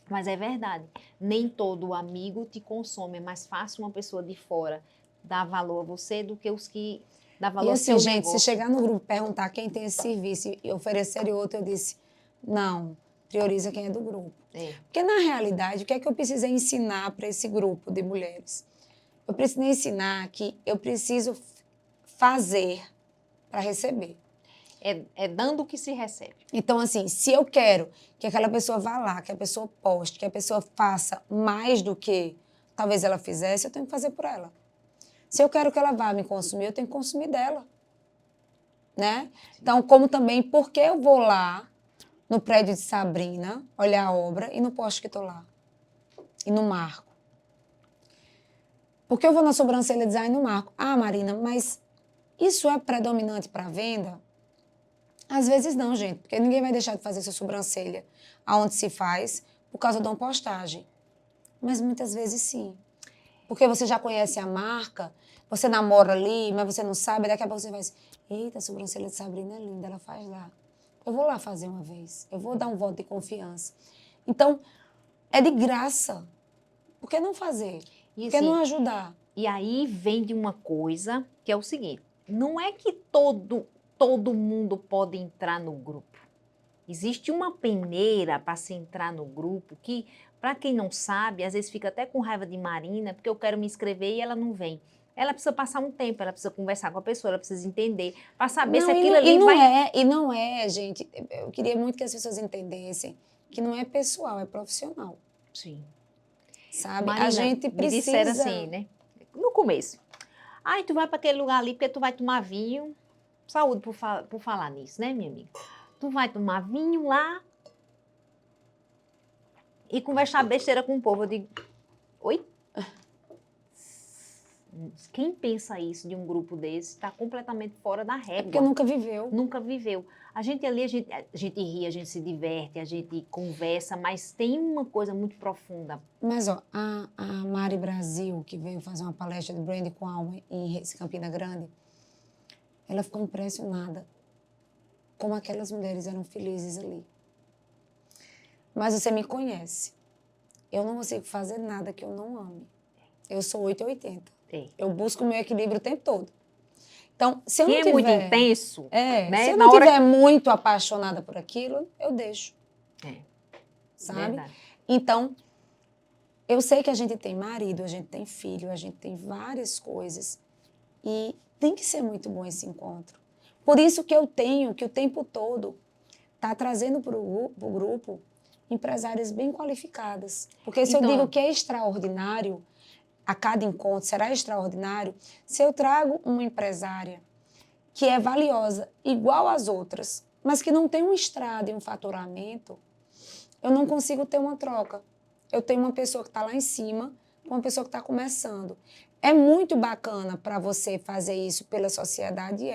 Mas é verdade, nem todo amigo te consome, é mais fácil uma pessoa de fora dar valor a você do que os que dá valor E ao assim, seu gente, negócio. se chegar no grupo e perguntar quem tem esse serviço e oferecer outro, eu disse, não, prioriza quem é do grupo. É. Porque, na realidade, o que é que eu precisei ensinar para esse grupo de mulheres? Eu precisei ensinar que eu preciso fazer para receber. É dando o que se recebe. Então, assim, se eu quero que aquela pessoa vá lá, que a pessoa poste, que a pessoa faça mais do que talvez ela fizesse, eu tenho que fazer por ela. Se eu quero que ela vá me consumir, eu tenho que consumir dela. Né? Então, como também, por que eu vou lá no prédio de Sabrina, olhar a obra, e não posto que estou lá? E não marco? Por que eu vou na sobrancelha design e não marco? Ah, Marina, mas isso é predominante para venda? Às vezes não, gente, porque ninguém vai deixar de fazer sua sobrancelha aonde se faz por causa de uma postagem. Mas muitas vezes sim. Porque você já conhece a marca, você namora ali, mas você não sabe, daqui a pouco você vai dizer, eita, a sobrancelha de Sabrina é linda, ela faz lá. Eu vou lá fazer uma vez, eu vou dar um voto de confiança. Então, é de graça. Por que não fazer? E, Por que assim, não ajudar? E aí vem de uma coisa que é o seguinte, não é que todo mundo pode entrar no grupo. Existe uma peneira para se entrar no grupo que, para quem não sabe, às vezes fica até com raiva de Marina, porque eu quero me inscrever e ela não vem. Ela precisa passar um tempo, ela precisa conversar com a pessoa, ela precisa entender, para saber se aquilo ali vai... E não é, gente, eu queria muito que as pessoas entendessem que não é pessoal, é profissional. Sim. Sabe? Marina, A gente me precisa... disseram assim, né? No começo. Ai, tu vai para aquele lugar ali porque tu vai tomar vinho. Saúde por falar nisso, né, minha amiga? Tu vai tomar vinho lá e conversar besteira com o povo. Eu digo, oi? Quem pensa isso de um grupo desse está completamente fora da É porque régua. nunca viveu. Nunca viveu. A gente ali, a gente ri, a gente se diverte, a gente conversa, mas tem uma coisa muito profunda. Mas, ó, a Mari Brasil, que veio fazer uma palestra de Brand com Alma em Campina Grande, ela ficou impressionada como aquelas mulheres eram felizes ali. Mas você me conhece. Eu não consigo fazer nada que eu não ame. Eu sou 880. Eu busco o meu equilíbrio o tempo todo. Então, se eu Quem não é tiver... muito intenso, né? Se eu não tiver muito apaixonada por aquilo, eu deixo. Sabe? Verdade. Então, eu sei que a gente tem marido, a gente tem filho, a gente tem várias coisas. E tem que ser muito bom esse encontro. Por isso que eu tenho que o tempo todo tá trazendo para o grupo empresárias bem qualificadas. Porque se eu digo que é extraordinário, a cada encontro será extraordinário, se eu trago uma empresária que é valiosa, igual às outras, mas que não tem um estrada e um faturamento, eu não consigo ter uma troca. Eu tenho uma pessoa que está lá em cima com uma pessoa que está começando. É muito bacana para você fazer isso pela sociedade,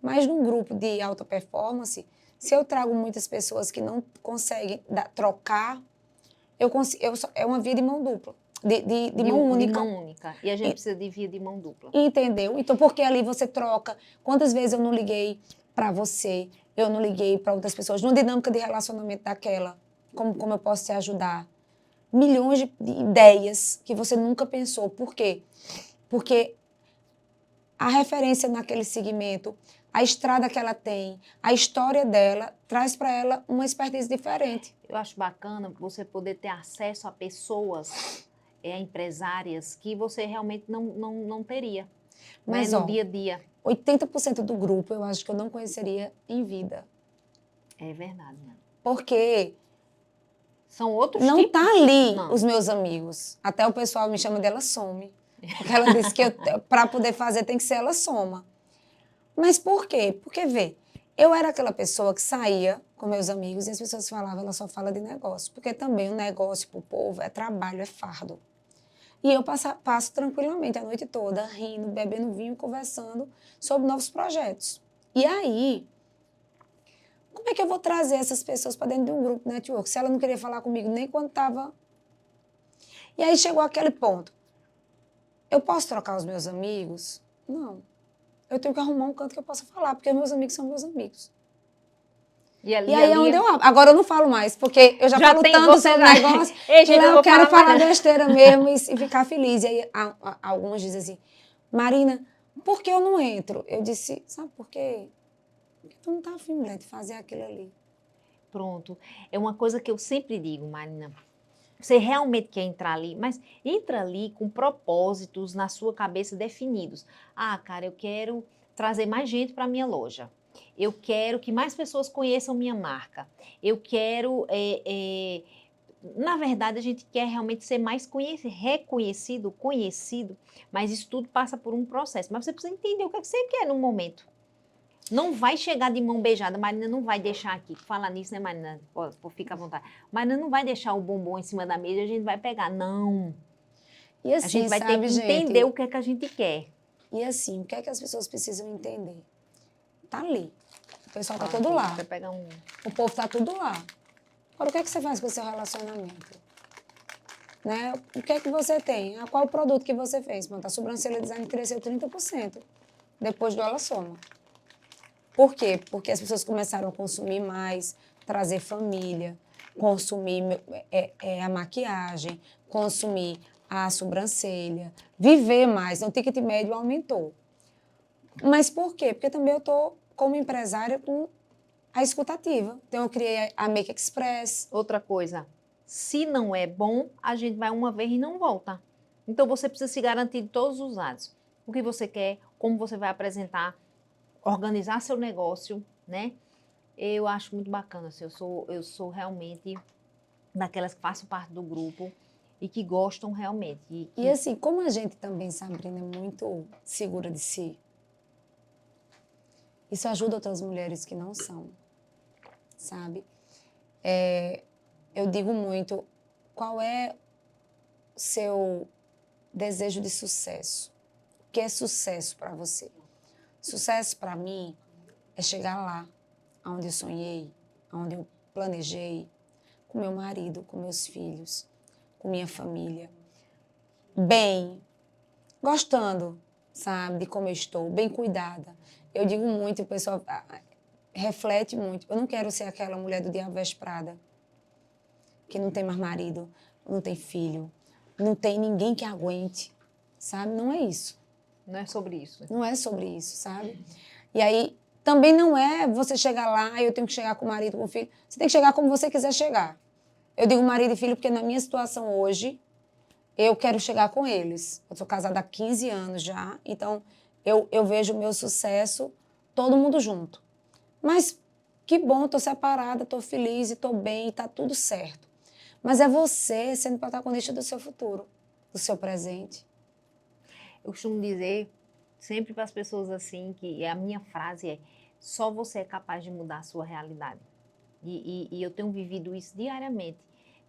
mas num grupo de alta performance, se eu trago muitas pessoas que não conseguem trocar, é uma via de mão dupla. De mão única. De mão única. E a gente precisa de via de mão dupla. Entendeu? Então, porque ali você troca. Quantas vezes eu não liguei para você, eu não liguei para outras pessoas, numa dinâmica de relacionamento daquela, como eu posso te ajudar? Milhões de ideias que você nunca pensou. Por quê? Porque a referência naquele segmento, a estrada que ela tem, a história dela, traz para ela uma expertise diferente. Eu acho bacana você poder ter acesso a pessoas... empresárias que você realmente não teria. Mas, no dia a dia. 80% do grupo eu acho que eu não conheceria em vida. É verdade, né? Porque são outros não tipos. Não tá ali não. Os meus amigos. Até o pessoal me chama dela some. Porque ela disse que para poder fazer tem que ser ela soma. Mas por quê? Porque, vê, Eu era aquela pessoa que saía com meus amigos e as pessoas falavam, ela só fala de negócio. Porque também o negócio para o povo é trabalho, é fardo. E eu passo tranquilamente a noite toda, rindo, bebendo vinho, conversando sobre novos projetos. E aí, como é que eu vou trazer essas pessoas para dentro de um grupo network? Se ela não queria falar comigo nem quando estava... E aí chegou aquele ponto. Eu posso trocar os meus amigos? Não. Eu tenho que arrumar um canto que eu possa falar, porque meus amigos são meus amigos. E aí é onde eu abro. Agora eu não falo mais, porque eu já falo tanto sobre o negócio que lá eu quero falar besteira mesmo e ficar feliz. E aí algumas dizem assim, Marina, por que eu não entro? Eu disse, sabe por quê? Porque tu não tá afim, mulher, de fazer aquilo ali. Pronto. É uma coisa que eu sempre digo, Marina. Você realmente quer entrar ali, mas entra ali com propósitos na sua cabeça definidos. Ah, cara, eu quero trazer mais gente para a minha loja. Eu quero que mais pessoas conheçam minha marca. Eu quero... na verdade, a gente quer realmente ser mais reconhecido, conhecido, mas isso tudo passa por um processo. Mas você precisa entender o que é que você quer no momento. Não vai chegar de mão beijada, Marina não vai deixar aqui. Falar nisso, né, Marina? Fica à vontade. Marina não vai deixar o bombom em cima da mesa e a gente vai pegar. Não. E assim, A gente vai ter que entender o que é que a gente quer. E assim, o que é que as pessoas precisam entender? Tá ali. O pessoal tá todo lá. Vai pegar O povo tá tudo lá. Agora, o que é que você faz com o seu relacionamento? Né? O que é que você tem? Qual o produto que você fez? Pronto, a sobrancelha design cresceu 30% depois do Ela Soma. Por quê? Porque as pessoas começaram a consumir mais, trazer família, consumir a maquiagem, consumir a sobrancelha, viver mais. Então, o ticket médio aumentou. Mas por quê? Porque também eu estou, como empresária, com a escutativa. Então, eu criei a Make Express. Outra coisa, se não é bom, a gente vai uma vez e não volta. Então, você precisa se garantir de todos os lados. O que você quer, como você vai apresentar, organizar seu negócio, né? Eu acho muito bacana, assim, eu sou realmente daquelas que façam parte do grupo e que gostam realmente. E assim, como a gente também, Sabrina, é muito segura de si, isso ajuda outras mulheres que não são, sabe? Eu digo muito, qual é o seu desejo de sucesso? O que é sucesso para você? Sucesso para mim é chegar lá, onde eu sonhei, onde eu planejei, com meu marido, com meus filhos, com minha família, bem, gostando, sabe, de como eu estou, bem cuidada. Eu digo muito, o pessoal reflete muito. Eu não quero ser aquela mulher do Diabo Veste Prada, que não tem mais marido, não tem filho, não tem ninguém que aguente, sabe? Não é isso. Não é sobre isso. Não é sobre isso, sabe? E aí, também não é você chegar lá e eu tenho que chegar com o marido, com o filho. Você tem que chegar como você quiser chegar. Eu digo marido e filho porque na minha situação hoje, eu quero chegar com eles. Eu sou casada há 15 anos já, então eu vejo o meu sucesso todo mundo junto. Mas que bom, estou separada, estou feliz e estou bem, está tudo certo. Mas é você sendo protagonista do seu futuro, do seu presente. Eu costumo dizer sempre para as pessoas assim, que a minha frase é, só você é capaz de mudar a sua realidade. E eu tenho vivido isso diariamente,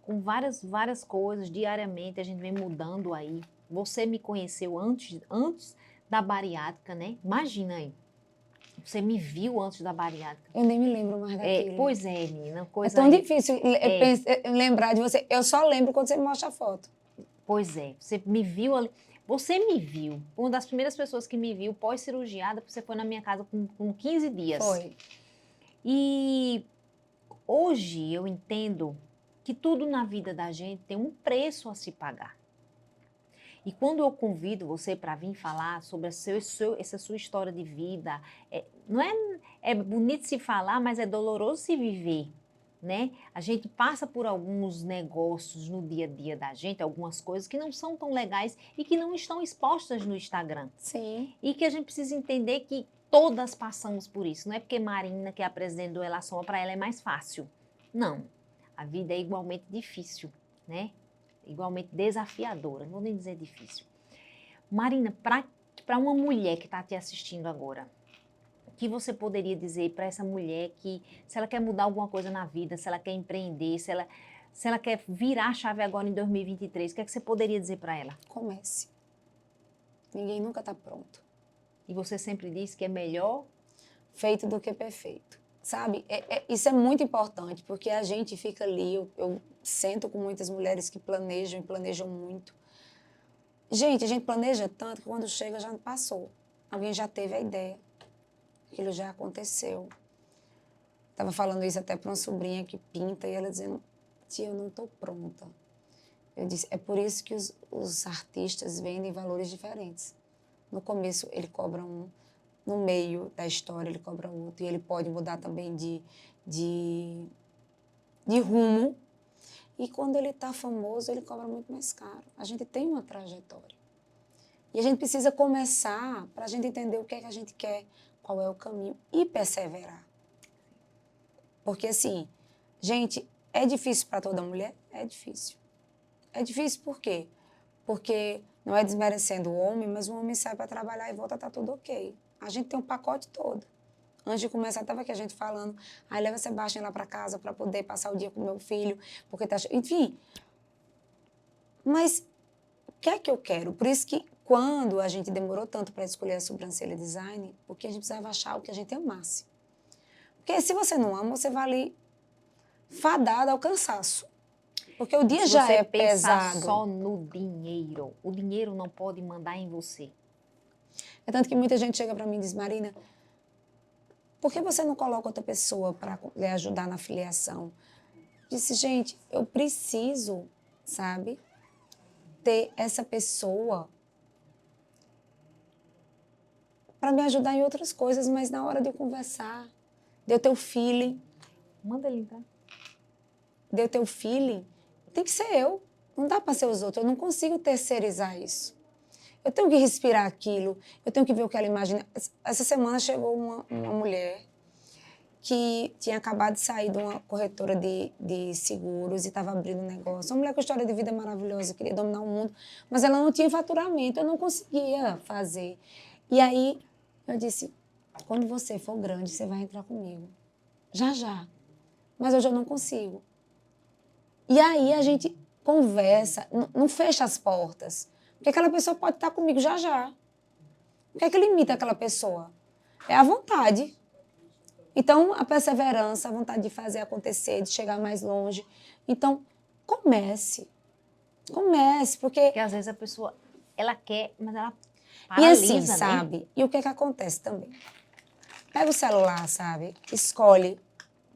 com várias coisas, diariamente, a gente vem mudando aí. Você me conheceu antes da bariátrica, né? Imagina aí. Você me viu antes da bariátrica. Eu nem me lembro mais daquilo. Pois é, menina. É tão difícil lembrar de você. Eu só lembro quando você me mostra a foto. Pois é, você me viu ali. Você me viu. Uma das primeiras pessoas que me viu pós-cirurgiada, porque você foi na minha casa com 15 dias. Foi. E hoje eu entendo que tudo na vida da gente tem um preço a se pagar. E quando eu convido você para vir falar sobre essa sua história de vida, não é bonito se falar, mas é doloroso se viver, né? A gente passa por alguns negócios no dia a dia da gente, algumas coisas que não são tão legais e que não estão expostas no Instagram. Sim. E que a gente precisa entender que todas passamos por isso. Não é porque Marina, que é a presidente do Ela Soma, para ela é mais fácil. Não. A vida é igualmente difícil, né? Igualmente desafiadora, não vou nem dizer difícil. Marina, para uma mulher que está te assistindo agora, que você poderia dizer para essa mulher que, se ela quer mudar alguma coisa na vida, se ela quer empreender, se ela quer virar a chave agora em 2023, o que é que você poderia dizer para ela? Comece. Ninguém nunca está pronto. E você sempre disse que é melhor. Feito do que perfeito. Sabe? Isso é muito importante, porque a gente fica ali, eu sento com muitas mulheres que planejam e planejam muito. Gente, a gente planeja tanto que quando chega já passou. Alguém já teve a ideia. Aquilo já aconteceu. Estava falando isso até para uma sobrinha que pinta e ela dizendo, tia, eu não estou pronta. Eu disse, é por isso que os artistas vendem valores diferentes. No começo ele cobra um, no meio da história ele cobra outro, e ele pode mudar também de rumo. E quando ele está famoso, ele cobra muito mais caro. A gente tem uma trajetória. E a gente precisa começar para a gente entender o que é que a gente quer, qual é o caminho, e perseverar. Porque, assim, gente, é difícil para toda mulher? É difícil. É difícil por quê? Porque não é desmerecendo o homem, mas o homem sai para trabalhar e volta, tá tudo ok. A gente tem um pacote todo. Antes de começar, estava aqui a gente falando, aí leva Sebastião lá para casa para poder passar o dia com meu filho, porque tá... Enfim. Mas o que é que eu quero? Por isso que quando a gente demorou tanto para escolher a sobrancelha design, porque a gente precisava achar o que a gente amasse. Porque se você não ama, você vai ali fadada ao cansaço. Porque o dia já é pesado. Só no dinheiro. O dinheiro não pode mandar em você. É tanto que muita gente chega para mim e diz, Marina, por que você não coloca outra pessoa para lhe ajudar na filiação? Disse, gente, eu preciso, sabe, ter essa pessoa para me ajudar em outras coisas, mas na hora de eu conversar, de eu ter o feeling. Manda ele entrar. De eu ter o feeling, tem que ser eu. Não dá para ser os outros. Eu não consigo terceirizar isso. Eu tenho que respirar aquilo. Eu tenho que ver o que ela imagina. Essa semana chegou uma mulher que tinha acabado de sair de uma corretora de seguros e estava abrindo um negócio. Uma mulher com história de vida maravilhosa, queria dominar o mundo, mas ela não tinha faturamento, eu não conseguia fazer. E aí eu disse, quando você for grande, você vai entrar comigo. Já, já. Mas hoje eu não consigo. E aí a gente conversa, não fecha as portas. Porque aquela pessoa pode estar comigo já, já. O que é que limita aquela pessoa? É a vontade. Então, a perseverança, a vontade de fazer acontecer, de chegar mais longe. Então, comece. Comece, porque... Porque às vezes a pessoa, ela quer, mas ela E paralisa, assim, né? sabe? E o que é que acontece também? Pega o celular, sabe? Escolhe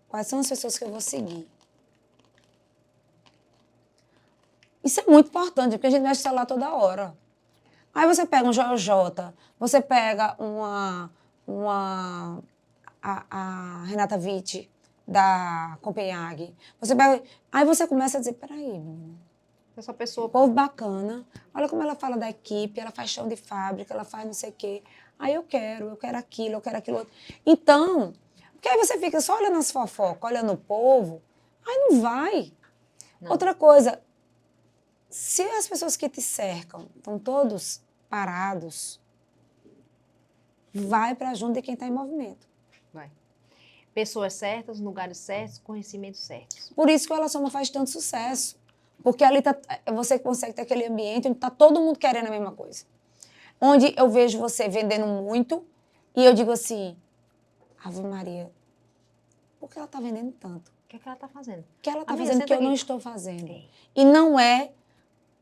quais são as pessoas que eu vou seguir. Isso é muito importante, porque a gente mexe no celular toda hora. Aí você pega um Joel J, você pega a Renata Witt, da Copenhague. Você pega, aí você começa a dizer, peraí, menina, Essa pessoa... povo bacana, olha como ela fala da equipe, ela faz chão de fábrica, ela faz não sei o quê. Aí eu quero aquilo outro. Então, porque aí você fica só olhando as fofocas, olhando o povo, aí não vai. Não. Outra coisa, se as pessoas que te cercam estão todos parados, vai para junto de quem está em movimento. Vai. Pessoas certas, lugares certos, conhecimentos certos. Por isso que o Ela Soma faz tanto sucesso. Porque ali você consegue ter aquele ambiente onde está todo mundo querendo a mesma coisa. Onde eu vejo você vendendo muito e eu digo assim, Ave Maria, por que ela está vendendo tanto? O que é que ela está fazendo? O que ela está Amiga, fazendo que senta eu não aqui. estou fazendo? É. E não é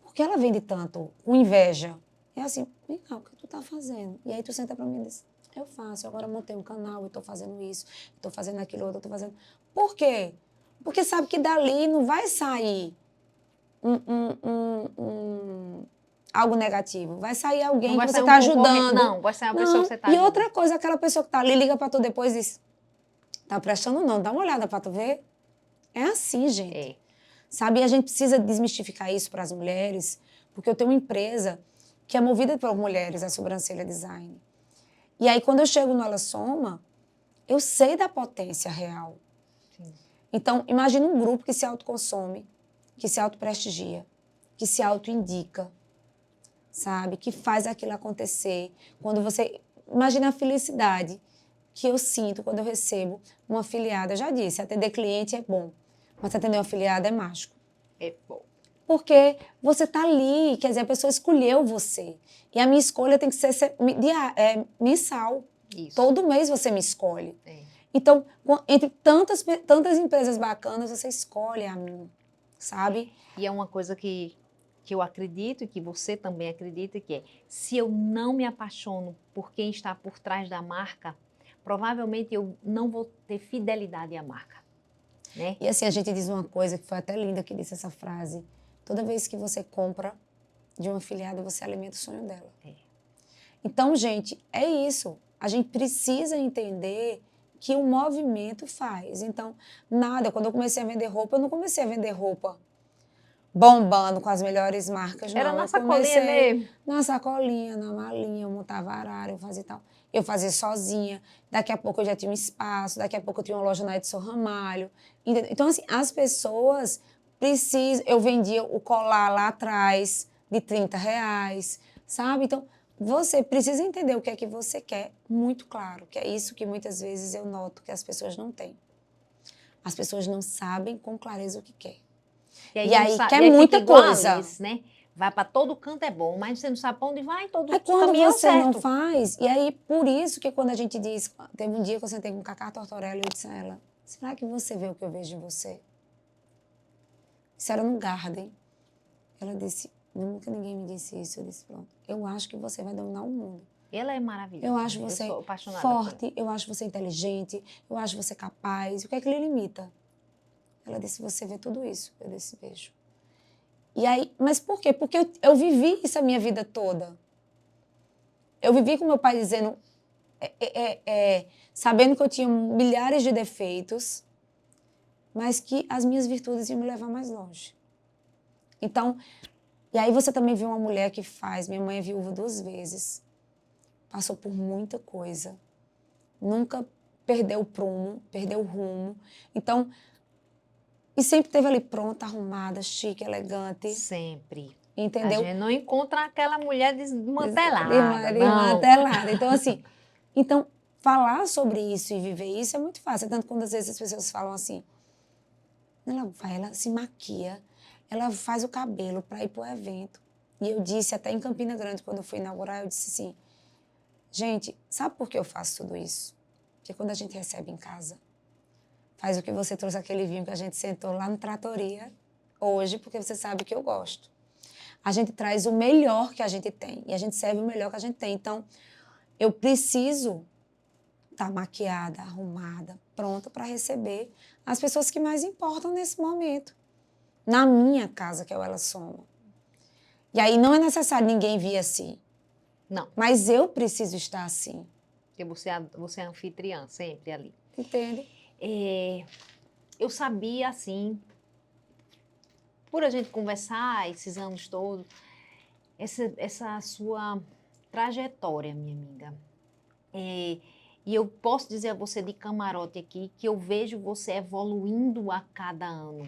porque ela vende tanto, com inveja. É assim, vem cá, o que tu está fazendo? E aí tu senta para mim e diz, eu faço, agora eu montei um canal, eu estou fazendo isso, estou fazendo aquilo outro, eu estou fazendo... Por quê? Porque sabe que dali não vai sair algo negativo. Vai sair alguém Não vai que você sair um está concorrente, ajudando. não, vai sair uma pessoa que você está E ajudando. outra coisa, aquela pessoa que está ali, liga para tu depois e diz, tá prestando não, dá uma olhada para tu ver. É assim, gente. É. Sabe? E a gente precisa desmistificar isso para as mulheres, porque eu tenho uma empresa que é movida por mulheres, a Sobrancelha Design. E aí, quando eu chego no Ela Soma, eu sei da potência real. Sim. Então, imagina um grupo que se autoconsome, que se autoprestigia, que se autoindica, sabe? Que faz aquilo acontecer. Quando você... Imagina a felicidade que eu sinto quando eu recebo uma afiliada. Eu já disse, atender cliente é bom, mas atender uma afiliada é mágico. É bom. Porque você está ali, quer dizer, a pessoa escolheu você. E a minha escolha tem que ser mensal. Isso. Todo mês você me escolhe. É. Então, entre tantas empresas bacanas, você escolhe a mim, sabe? E é uma coisa que eu acredito e que você também acredita, que é, se eu não me apaixono por quem está por trás da marca, provavelmente eu não vou ter fidelidade à marca, né? E assim, a gente diz uma coisa que foi até linda que disse essa frase. Toda vez que você compra de uma afiliada, você alimenta o sonho dela. É. Então, gente, é isso. A gente precisa entender que o movimento faz. Então, nada, quando eu comecei a vender roupa, eu não comecei a vender roupa bombando com as melhores marcas, não. Era na Eu sacolinha comecei mesmo. na sacolinha, na malinha, eu montava arara, eu fazia tal. Eu fazia sozinha, daqui a pouco eu já tinha um espaço, daqui a pouco eu tinha uma loja na Edson Ramalho. Entendeu? Então, assim, as pessoas precisam... Eu vendia o colar lá atrás de R$ 30, sabe? Então, você precisa entender o que é que você quer, muito claro, que é isso que muitas vezes eu noto que as pessoas não têm. As pessoas não sabem com clareza o que quer. E aí quer muita fica igual a coisa. Alice, né? Vai para todo canto é bom, mas você não sabe para onde vai, todo É quando caminho você certo. não faz. E aí, por isso que quando a gente diz... Teve um dia que eu sentei com Cacá Tortorella e eu disse a ela, será que você vê o que eu vejo em você? Isso era no Garden. Ela disse, nunca ninguém me disse isso. Eu disse, pronto, eu acho que você vai dominar o mundo. Ela é maravilhosa. Eu acho você sou apaixonada por ela. forte, eu acho você inteligente, eu acho você capaz. O que é que lhe limita? Ela disse, você vê tudo isso. Eu disse, vejo. E aí, mas por quê? Porque eu vivi isso a minha vida toda. Eu vivi com meu pai dizendo, sabendo que eu tinha milhares de defeitos, mas que as minhas virtudes iam me levar mais longe. Então, e aí você também vê uma mulher que faz, minha mãe é viúva 2 vezes, passou por muita coisa, nunca perdeu o prumo, perdeu o rumo. Então, e sempre esteve ali pronta, arrumada, chique, elegante. Sempre. Entendeu? A gente não encontra aquela mulher desmantelada. Desmantelada. Então, assim, falar sobre isso e viver isso é muito fácil. Tanto quando às vezes as pessoas falam assim, ela se maquia, ela faz o cabelo para ir para o evento. E eu disse, até em Campina Grande, quando eu fui inaugurar, eu disse assim, gente, sabe por que eu faço tudo isso? Porque quando a gente recebe em casa, faz o que você trouxe aquele vinho que a gente sentou lá no Tratoria hoje, porque você sabe que eu gosto. A gente traz o melhor que a gente tem e a gente serve o melhor que a gente tem. Então, eu preciso estar maquiada, arrumada, pronta para receber as pessoas que mais importam nesse momento. Na minha casa, que é o Ela Soma. E aí não é necessário ninguém vir assim. Não. Mas eu preciso estar assim. Porque você é anfitriã, sempre ali. Entende? Eu sabia, assim, por a gente conversar esses anos todos, essa sua trajetória, minha amiga. E eu posso dizer a você de camarote aqui que eu vejo você evoluindo a cada ano.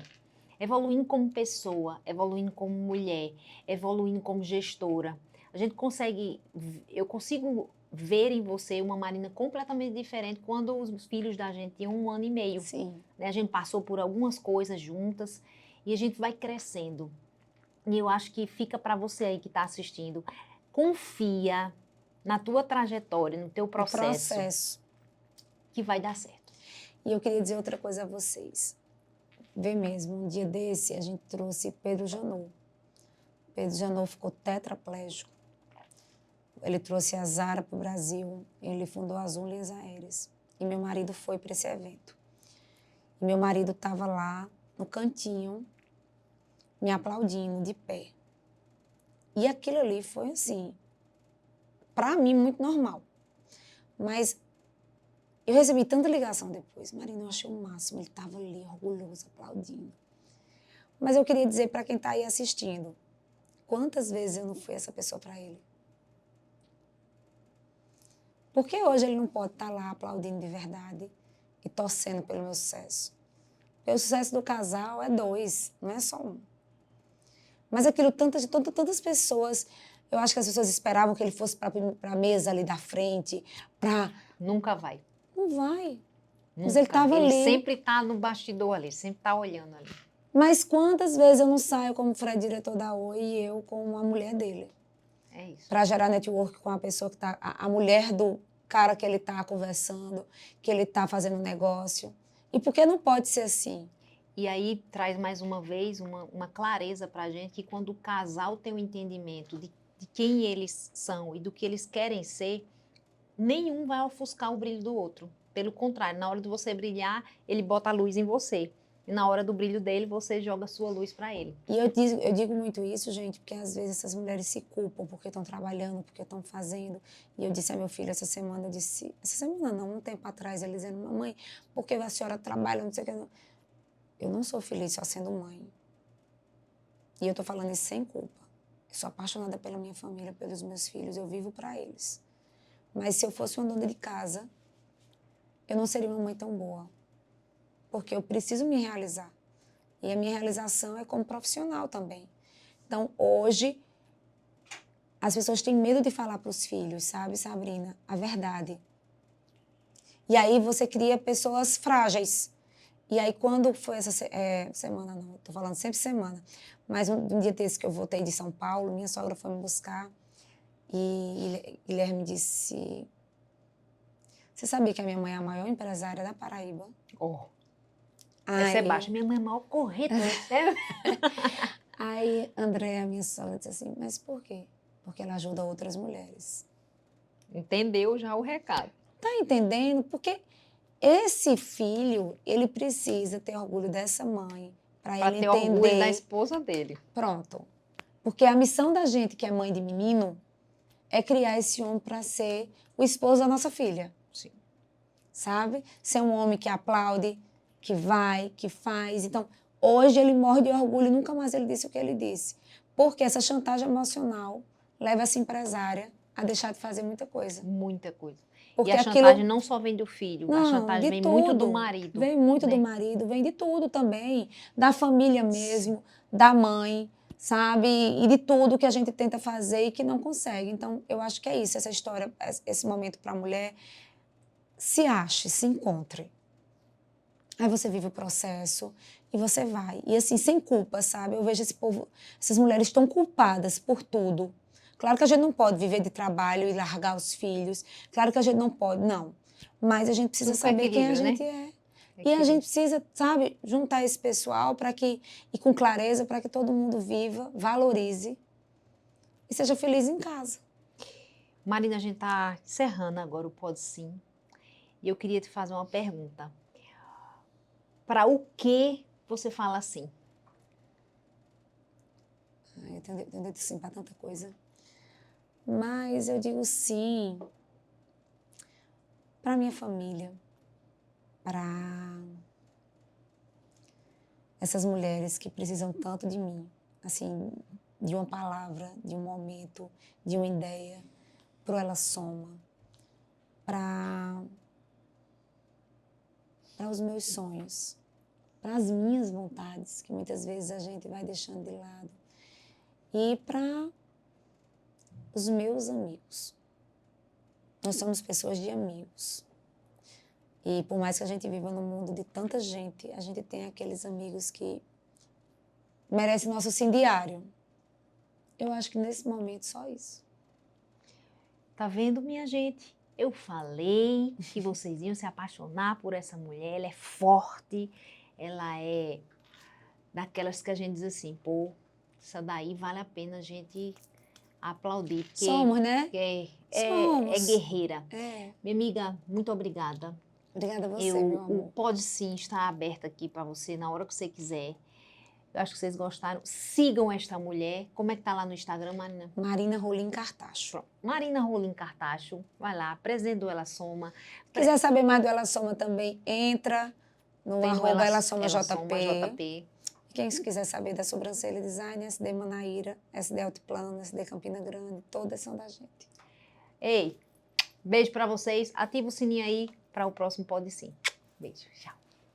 Evoluindo como pessoa, evoluindo como mulher, evoluindo como gestora. Eu consigo ver em você uma Marina completamente diferente quando os filhos da gente tinham 1 ano e meio. Sim. Né? A gente passou por algumas coisas juntas e a gente vai crescendo. E eu acho que fica para você aí que está assistindo. Confia na tua trajetória, no teu processo. Que vai dar certo. E eu queria dizer outra coisa a vocês. Vê mesmo, um dia desse a gente trouxe Pedro Janot. Pedro Janot ficou tetraplégico. Ele trouxe a Zara para o Brasil, ele fundou as Unhas Aéreas. E meu marido foi para esse evento. E meu marido estava lá no cantinho, me aplaudindo, de pé. E aquilo ali foi assim, para mim, muito normal. Mas eu recebi tanta ligação depois. Marina, eu achei o máximo. Ele estava ali, orgulhoso, aplaudindo. Mas eu queria dizer para quem está aí assistindo, quantas vezes eu não fui essa pessoa para ele? Por que hoje ele não pode estar lá aplaudindo de verdade e torcendo pelo meu sucesso? Porque o sucesso do casal é 2, não é só 1. Mas aquilo, tantas pessoas, eu acho que as pessoas esperavam que ele fosse para a mesa ali da frente, para... Nunca vai. Não não vai. Mas Nunca. ele estava Ele ali. sempre tá no bastidor ali, sempre tá olhando ali. Mas quantas vezes eu não saio como Fred, diretor da Oi, e eu como a mulher dele? É isso. Para gerar network com a pessoa que tá, a mulher do cara que ele tá conversando, que ele tá fazendo negócio. E por que não pode ser assim? E aí traz mais uma vez uma clareza pra gente que quando o casal tem o entendimento de quem eles são e do que eles querem ser, nenhum vai ofuscar o brilho do outro. Pelo contrário, na hora de você brilhar, ele bota a luz em você. E na hora do brilho dele, você joga a sua luz para ele. E eu digo muito isso, gente, porque às vezes essas mulheres se culpam porque estão trabalhando, porque estão fazendo. E eu disse a meu filho essa semana, essa semana não, um tempo atrás, ele dizendo, mamãe, por que a senhora trabalha, não sei o que. Eu não sou feliz só sendo mãe. E eu estou falando isso sem culpa. Eu sou apaixonada pela minha família, pelos meus filhos, eu vivo para eles. Mas se eu fosse uma dona de casa, eu não seria uma mãe tão boa. Porque eu preciso me realizar. E a minha realização é como profissional também. Então, hoje, as pessoas têm medo de falar para os filhos, sabe, Sabrina? A verdade. E aí você cria pessoas frágeis. E aí, quando foi essa semana, não, estou falando sempre semana, mas um dia desse que eu voltei de São Paulo, minha sogra foi me buscar e Guilherme disse, você sabia que a minha mãe é a maior empresária da Paraíba? Oh. Essa é baixa. Minha mãe é a maior corretora. Aí, Andréa, minha sogra, disse assim, mas por quê? Porque ela ajuda outras mulheres. Entendeu já o recado. Tá entendendo? Porque esse filho, ele precisa ter orgulho dessa mãe. Para ele ter entender. Orgulho da esposa dele. Pronto. Porque a missão da gente, que é mãe de menino, é criar esse homem para ser o esposo da nossa filha. Sim. Sabe? Ser um homem que aplaude, que vai, que faz. Então, hoje ele morre de orgulho e nunca mais ele disse o que ele disse. Porque essa chantagem emocional leva essa empresária a deixar de fazer muita coisa. Muita coisa. Porque e a chantagem não só vem do filho, a chantagem vem muito do marido. Vem muito do marido, vem de tudo também. Da família mesmo, da mãe, sabe? E de tudo que a gente tenta fazer e que não consegue. Então, eu acho que é isso, essa história, esse momento para a mulher. Se ache, se encontre. Aí você vive o processo e você vai. E assim, sem culpa, sabe? Eu vejo esse povo, essas mulheres tão culpadas por tudo. Claro que a gente não pode viver de trabalho e largar os filhos. Claro que a gente não pode, não. Mas a gente precisa saber quem a gente é. E a gente precisa, sabe, juntar esse pessoal para que, e com clareza, para que todo mundo viva, valorize e seja feliz em casa. Marina, a gente está encerrando agora o Pode Sim. E eu queria te fazer uma pergunta. Para o que você fala sim? Eu tenho dito sim para tanta coisa. Mas eu digo sim para minha família, para essas mulheres que precisam tanto de mim, assim, de uma palavra, de um momento, de uma ideia, pro Ela Soma, para os meus sonhos, para as minhas vontades, que muitas vezes a gente vai deixando de lado, e para os meus amigos. Nós somos pessoas de amigos. E por mais que a gente viva num mundo de tanta gente, a gente tem aqueles amigos que merecem nosso sim diário. Eu acho que nesse momento só isso. Tá vendo, minha gente? Eu falei que vocês iam se apaixonar por essa mulher. Ela é forte, ela é daquelas que a gente diz assim, pô, essa daí vale a pena a gente aplaudir. Porque Somos, né? É guerreira. É. Minha amiga, muito obrigada. Obrigada a você, meu amor. O Pode Sim está aberto aqui para você na hora que você quiser. Eu acho que vocês gostaram. Sigam esta mulher. Como é que tá lá no Instagram, Marina? Marina Rolim Cartacho. Pronto. Marina Rolim Cartacho. Vai lá, presente do Ela Soma. Quiser saber mais do Ela Soma também, entra no arroba Ela Soma JP. Quem quiser saber da sobrancelha design, SD Manaíra, SD Altiplano, SD Campina Grande, todas são da gente. Ei, beijo para vocês. Ativa o sininho aí para o próximo Pode Sim. Beijo, tchau.